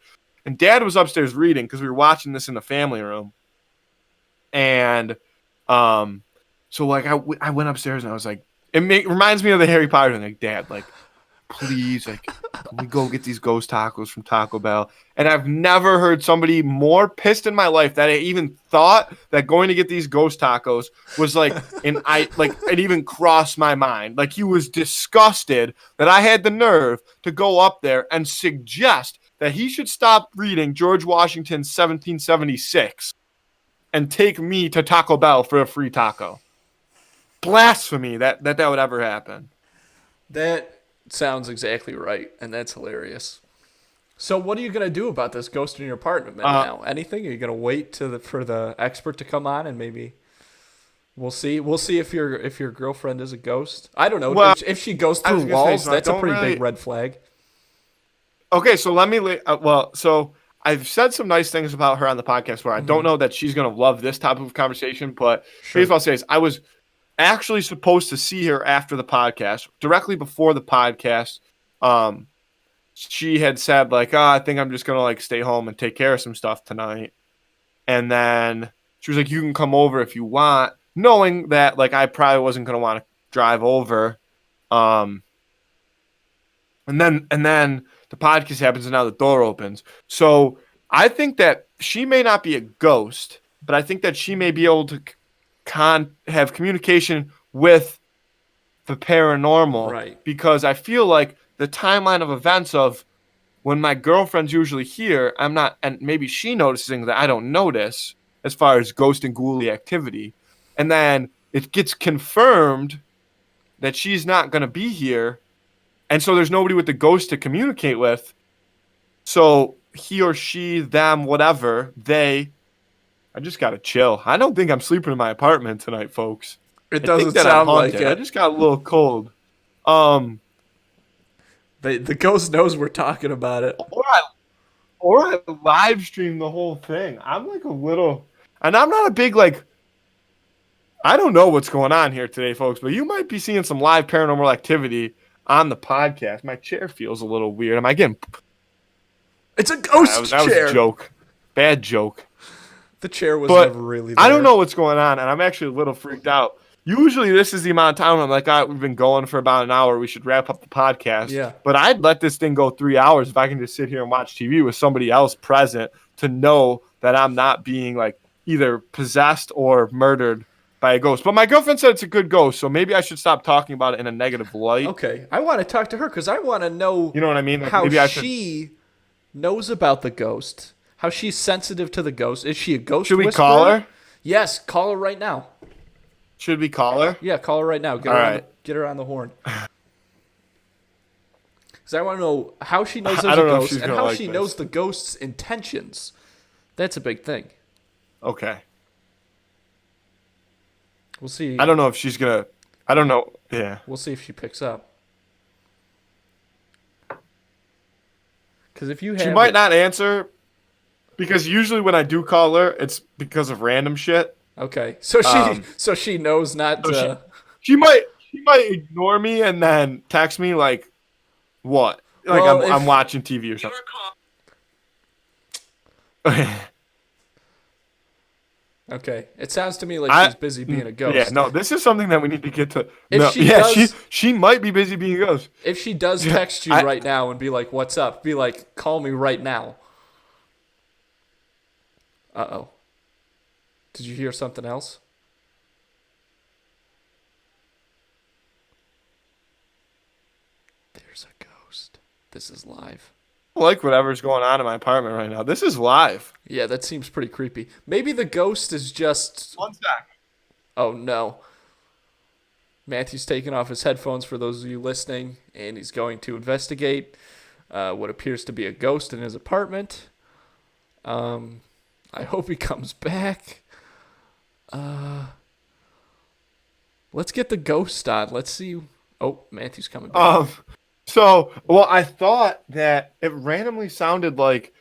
And Dad was upstairs reading because we were watching this in the family room. And so like I went upstairs and I was like, reminds me of the Harry Potter thing. Like, Dad, like, please, like, can we go get these ghost tacos from Taco Bell? And I've never heard somebody more pissed in my life that I even thought that going to get these ghost tacos was like, it even crossed my mind. Like, he was disgusted that I had the nerve to go up there and suggest that he should stop reading George Washington's 1776 and take me to Taco Bell for a free taco. Blasphemy that would ever happen. That sounds exactly right, and that's hilarious. So what are you going to do about this ghost in your apartment now? Anything? Are you going to wait for the expert to come on and maybe We'll see. We'll see if your girlfriend is a ghost. I don't know. Well, If she goes I was through gonna say, walls, so I that's a don't pretty really- big red flag. Okay, so let me. So I've said some nice things about her on the podcast. Where I don't know that she's gonna love this type of conversation, but Sure. here's what I'll say: is I was actually supposed to see her after the podcast, directly before the podcast. She had said like, "Oh, I think I'm just gonna like stay home and take care of some stuff tonight," and then she was like, "You can come over if you want," knowing that like I probably wasn't gonna want to drive over. Um, and then the podcast happens and now the door opens. So I think that she may not be a ghost, but I think that she may be able to have communication with the paranormal. Right. Because I feel like the timeline of events of when my girlfriend's usually here, I'm not, and maybe she noticing that I don't notice as far as ghost and ghoulie activity. And then it gets confirmed that she's not going to be here. And so there's nobody with the ghost to communicate with. So he or she, them, whatever, I just got to chill. I don't think I'm sleeping in my apartment tonight, folks. It I doesn't think that I'm sound like haunted. I it. just got a little cold. The ghost knows we're talking about it. Or I live stream the whole thing. I'm like a little, and I'm not a big like. I don't know what's going on here today, folks, but you might be seeing some live paranormal activity on the podcast. My chair feels a little weird. Am I getting? It's a ghost That was chair. a joke. Bad joke. The chair was But never really there. I don't know what's going on, and I'm actually a little freaked out. Usually, this is the amount of time I'm like, all right, we've been going for about an hour. We should wrap up the podcast. Yeah. But I'd let this thing go 3 hours if I can just sit here and watch TV with somebody else present to know that I'm not being like either possessed or murdered by a ghost. But my girlfriend said it's a good ghost, so maybe I should stop talking about it in a negative light. Okay. I want to talk to her because I want to know You know what I mean? Like, how maybe I should. she knows about the ghost, how she's sensitive to the ghost. Is she a ghost Should we whisperer? call her? Yes, call her right now. Should we call her? Yeah, call her right now. Get All her right. get her on the horn. Because I want to know how she knows I there's a don't know if ghost she's and gonna how like she this. knows the ghost's intentions. That's a big thing. Okay. We'll see. I don't know if she's gonna. I don't know. Yeah. We'll see if she picks up. Because if you have, She might not answer because usually when I do call her, it's because of random shit. Okay, so she knows not so to. She might ignore me and then text me like, "What?" Like Well, I'm if- watching TV or something. Okay, it sounds to me like she's busy being a ghost. Yeah, no, this is something that we need to get to. If no, she yeah, does- she might be busy being a ghost. If she does text you right now and be like, "What's up?" Be like, "Call me right now." Uh-oh. Did you hear something else? There's a ghost. This is live. I like whatever's going on in my apartment right now. This is live. Yeah, that seems pretty creepy. Maybe the ghost is just... 1 sec. Oh, no. Matthew's taking off his headphones for those of you listening, and he's going to investigate what appears to be a ghost in his apartment. I hope he comes back. Let's get the ghost on. Let's see. Oh, Matthew's coming back. I thought that it randomly sounded like,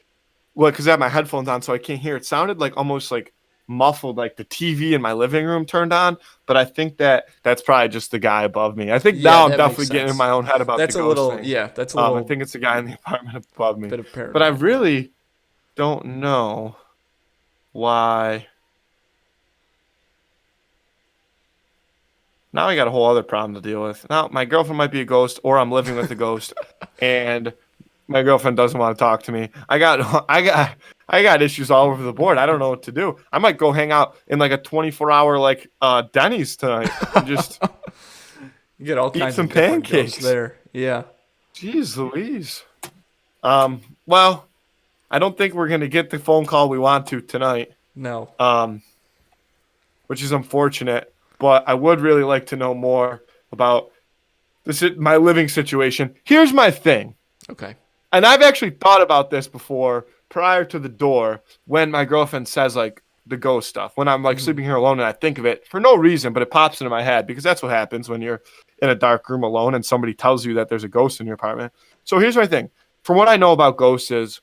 well, because I have my headphones on, so I can't hear. It sounded like almost like muffled, like the TV in my living room turned on. But I think that's probably just the guy above me. I think Yeah, now I'm that definitely makes getting in sense. my own head about That's the a ghost little, thing. yeah, that's a little I think it's the guy in the apartment above me. bit of paranoia. But I really don't know why. Now I got a whole other problem to deal with. Now my girlfriend might be a ghost, or I'm living with a ghost, and my girlfriend doesn't want to talk to me. I got issues all over the board. I don't know what to do. I might go hang out in like a 24-hour like Denny's tonight and just You get all eat kinds some of different pancakes. ghosts there. Yeah. Jeez Louise. Well, I don't think we're gonna get the phone call we want to tonight. No. Which is unfortunate. But I would really like to know more about my living situation. Here's my thing. Okay. And I've actually thought about this before prior to the door when my girlfriend says, like, the ghost stuff when I'm like sleeping here alone and I think of it for no reason, but it pops into my head because that's what happens when you're in a dark room alone and somebody tells you that there's a ghost in your apartment. So here's my thing. From what I know about ghosts is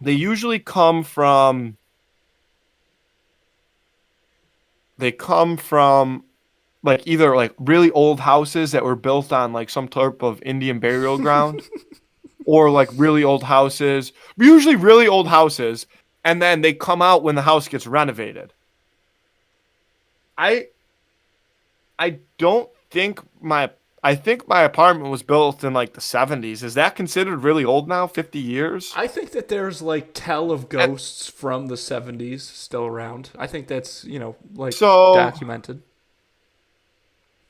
they usually come from like either like really old houses that were built on like some type of Indian burial ground or like really old houses, usually really old houses, and then they come out when the house gets renovated. I don't think I think my apartment was built in like the 70s. Is that considered really old now? 50 years? I think that there's like tell of ghosts from the 70s still around. I think that's, like So, documented.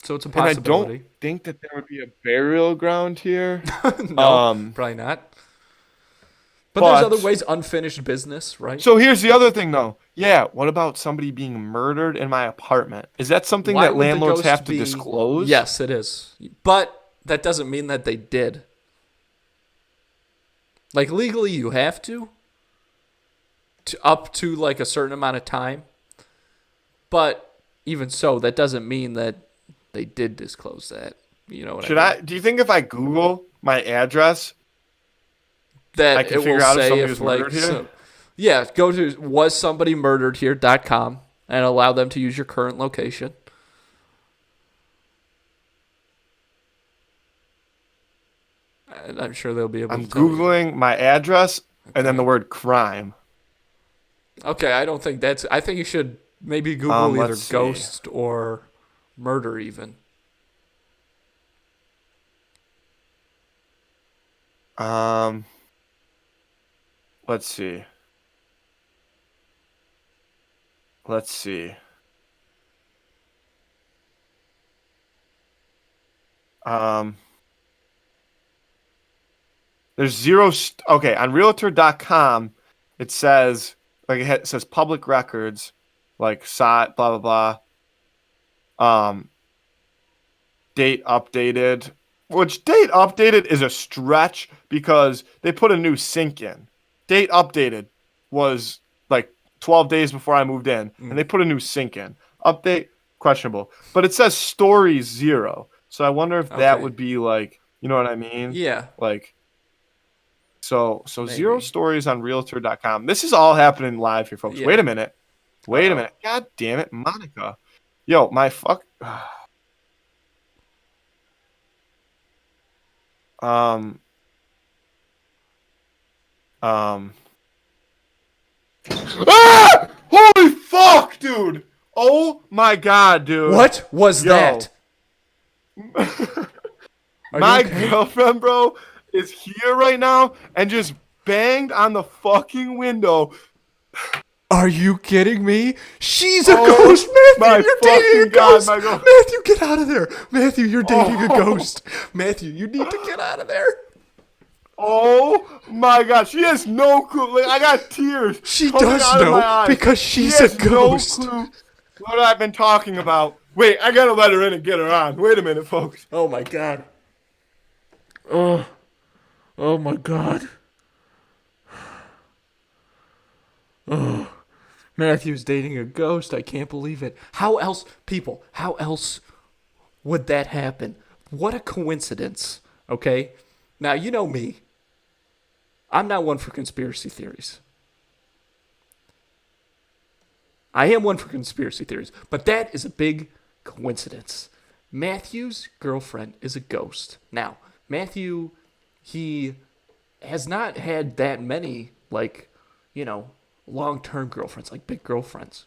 So it's a and I possibility. don't think that there would be a burial ground here. No, probably not. But there's other But ways, unfinished business, right? so here's the other thing though. Yeah, what about somebody being murdered in my apartment? Is that something Why that would the landlords ghost have to be? disclose? Yes, it is. But that doesn't mean that they did. Like legally you have to up to like a certain amount of time. But even so, that doesn't mean that they did disclose that. You know what Should I mean? do you think if I Google my address, That I can it will figure out if say somebody if was like murdered here? yeah, go to wassomebodymurderedhere.com and allow them to use your current location. And I'm sure they'll be able I'm to tell you. Googling my address and then the word crime. Okay, I don't think that's. I think you should maybe Google either Let's see. ghost or murder even. Let's see. Let's see. Um, there's zero. Okay, on Realtor.com, it says it says public records, like site, blah blah blah. Date updated. Which date updated is a stretch because they put a new sink in. Date updated was like 12 days before I moved in, and they put a new sink in. Update questionable, but it says story 0. So I wonder if that Okay. would be like, you know what I mean? Yeah, Like so 0 maybe. stories on realtor.com. This is all happening live here, folks. Yeah. Wait a minute. Wait a Uh-oh. minute. God damn it, Monica. Yo, my fuck um um Ah! Holy fuck, dude! Oh my god, dude. What was Yo. that? Are My you okay? girlfriend, bro, is here right now and just banged on the fucking window. Are you kidding me? She's a Oh ghost, my Matthew. You're dating a fucking God, ghost. my girl- Matthew, get out of there. Matthew, you're dating a Oh. ghost. Matthew, you need to get out of there. Oh my god, she has no clue. Like, I got tears. She coming does out of my know eyes. because She she's a has ghost. No clue what I've been talking about. Wait, I gotta let her in and get her on. Wait a minute, folks. Oh my god. Oh my god. Oh, Matthew's dating a ghost. I can't believe it. How else, people, how else would that happen? What a coincidence, okay? Now, you know me. I'm not one for conspiracy theories. I am one for conspiracy theories, but that is a big coincidence. Matthew's girlfriend is a ghost. Now, Matthew, he has not had that many, like, long-term girlfriends, like big girlfriends.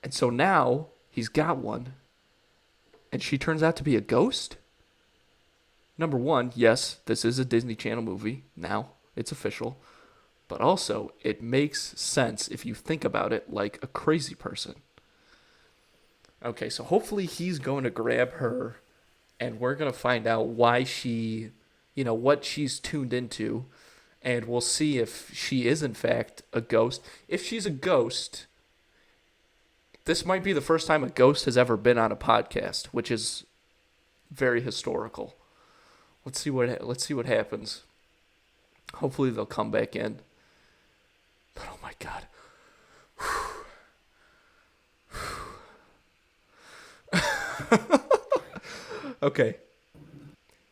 And so now he's got one, and she turns out to be a ghost? Number one, yes, this is a Disney Channel movie. Now it's official. But also, it makes sense if you think about it like a crazy person. Okay, so hopefully he's going to grab her, and we're going to find out why she, what she's tuned into, and we'll see if she is, in fact, a ghost. If she's a ghost, this might be the first time a ghost has ever been on a podcast, which is very historical. Let's see what happens. Hopefully they'll come back in. But oh my God. Okay.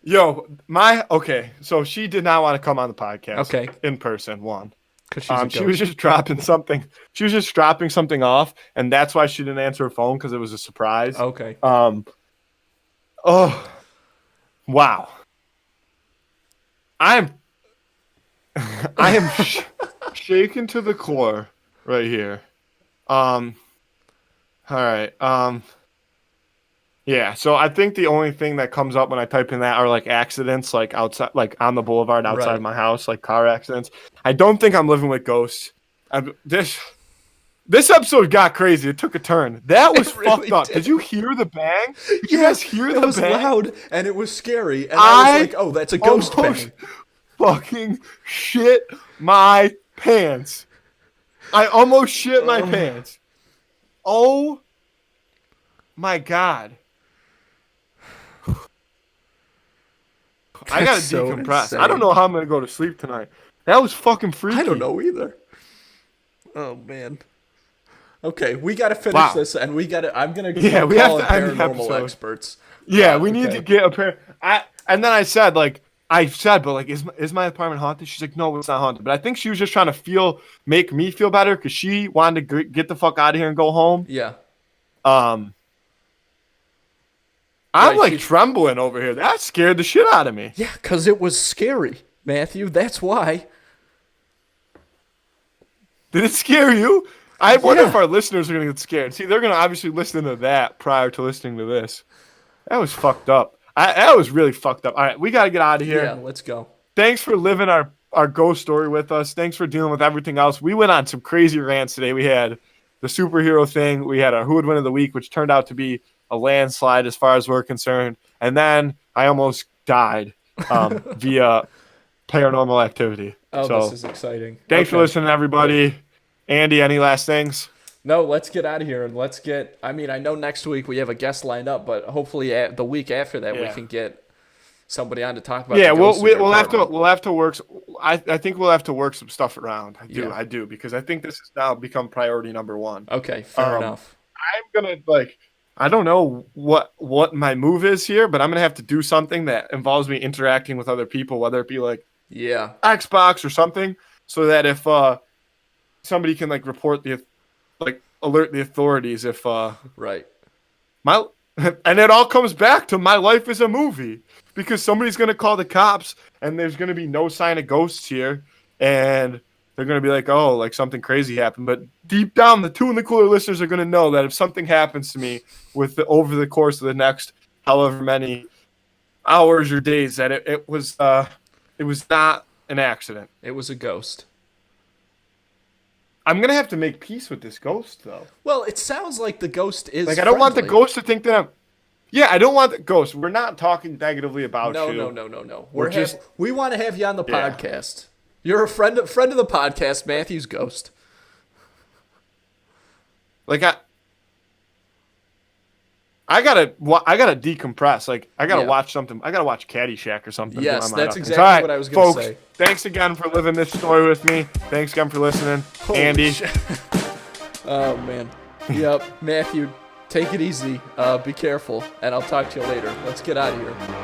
Yo, so she did not want to come on the podcast. Okay. In person, one. Because she's a She was ghost. just dropping something. She was just dropping something off, and that's why she didn't answer her phone because it was a surprise. Okay. Oh, wow. I am shaken to the core right here. All right. Yeah. So I think the only thing that comes up when I type in that are like accidents, like outside, like on the boulevard outside Right. my house, like car accidents. I don't think I'm living with ghosts. This episode got crazy. It took a turn. That was It really fucked up. did. Did you hear the bang? Did you guys hear it the was bang? loud and it was scary. And I was like, oh, that's a ghost almost bang. fucking shit my pants. I almost shit my pants. Oh my God. I gotta That's so decompress. insane. I don't know how I'm gonna go to sleep tonight. That was fucking freaky. I don't know either. Oh man. Okay, we got to finish Wow. this, and we got to. I'm gonna Yeah, we call have to in end the paranormal episode. experts. Yeah, we need okay. to get a pair. And then I said, but like, is my apartment haunted? She's like, no, it's not haunted. But I think she was just trying to make me feel better because she wanted to get the fuck out of here and go home. Yeah. I'm Right, like she- trembling over here. That scared the shit out of me. Yeah, because it was scary, Matthew. That's why. Did it scare you? I wonder Yeah. if our listeners are gonna get scared. See, they're gonna obviously listen to that prior to listening to this. That was fucked up. That was really fucked up. All right, we gotta get out of here. Yeah, let's go. Thanks for living our ghost story with us. Thanks for dealing with everything else. We went on some crazy rants today. We had the superhero thing. We had our Who Would Win of the Week, which turned out to be a landslide as far as we're concerned. And then I almost died via paranormal activity. Oh, so this is exciting. thanks for Okay. listening, everybody. Andy, any last things? No, let's get out of here and let's get. I mean, I know next week we have a guest lined up, but hopefully the week after that we Yeah. can get somebody on to talk about. Yeah, the ghosts in your we'll have to apartment. work. I think we'll have to work some stuff around. Yeah. I do because I think this has now become priority number one. Okay, fair enough. I'm gonna I don't know what my move is here, but I'm gonna have to do something that involves me interacting with other people, whether it be like Yeah. Xbox or something, so that if somebody can report alert the authorities if Right. my and it all comes back to my life is a movie because somebody's gonna call the cops and there's gonna be no sign of ghosts here and they're gonna be like, oh, like something crazy happened. But deep down, the Two in the Cooler listeners are gonna know that if something happens to me over the course of the next however many hours or days, that it was not an accident. It was a ghost. I'm gonna have to make peace with this ghost though. Well, it sounds like the ghost is. I don't want the friendly. ghost to think that I'm. Yeah, I don't want the ghost. We're not talking negatively about No, you. no. We're just- We want to have you on the Yeah. podcast. You're a friend of the podcast, Matthew's ghost. I gotta decompress. I gotta Yeah. watch something. I gotta watch Caddyshack or something. to get Yes, my mind that's off things. exactly All right, what I was gonna folks, say. Thanks again for living this story with me. Thanks again for listening, Holy Andy. shit. Oh man. Yep, Matthew, take it easy. Be careful, and I'll talk to you later. Let's get out of here.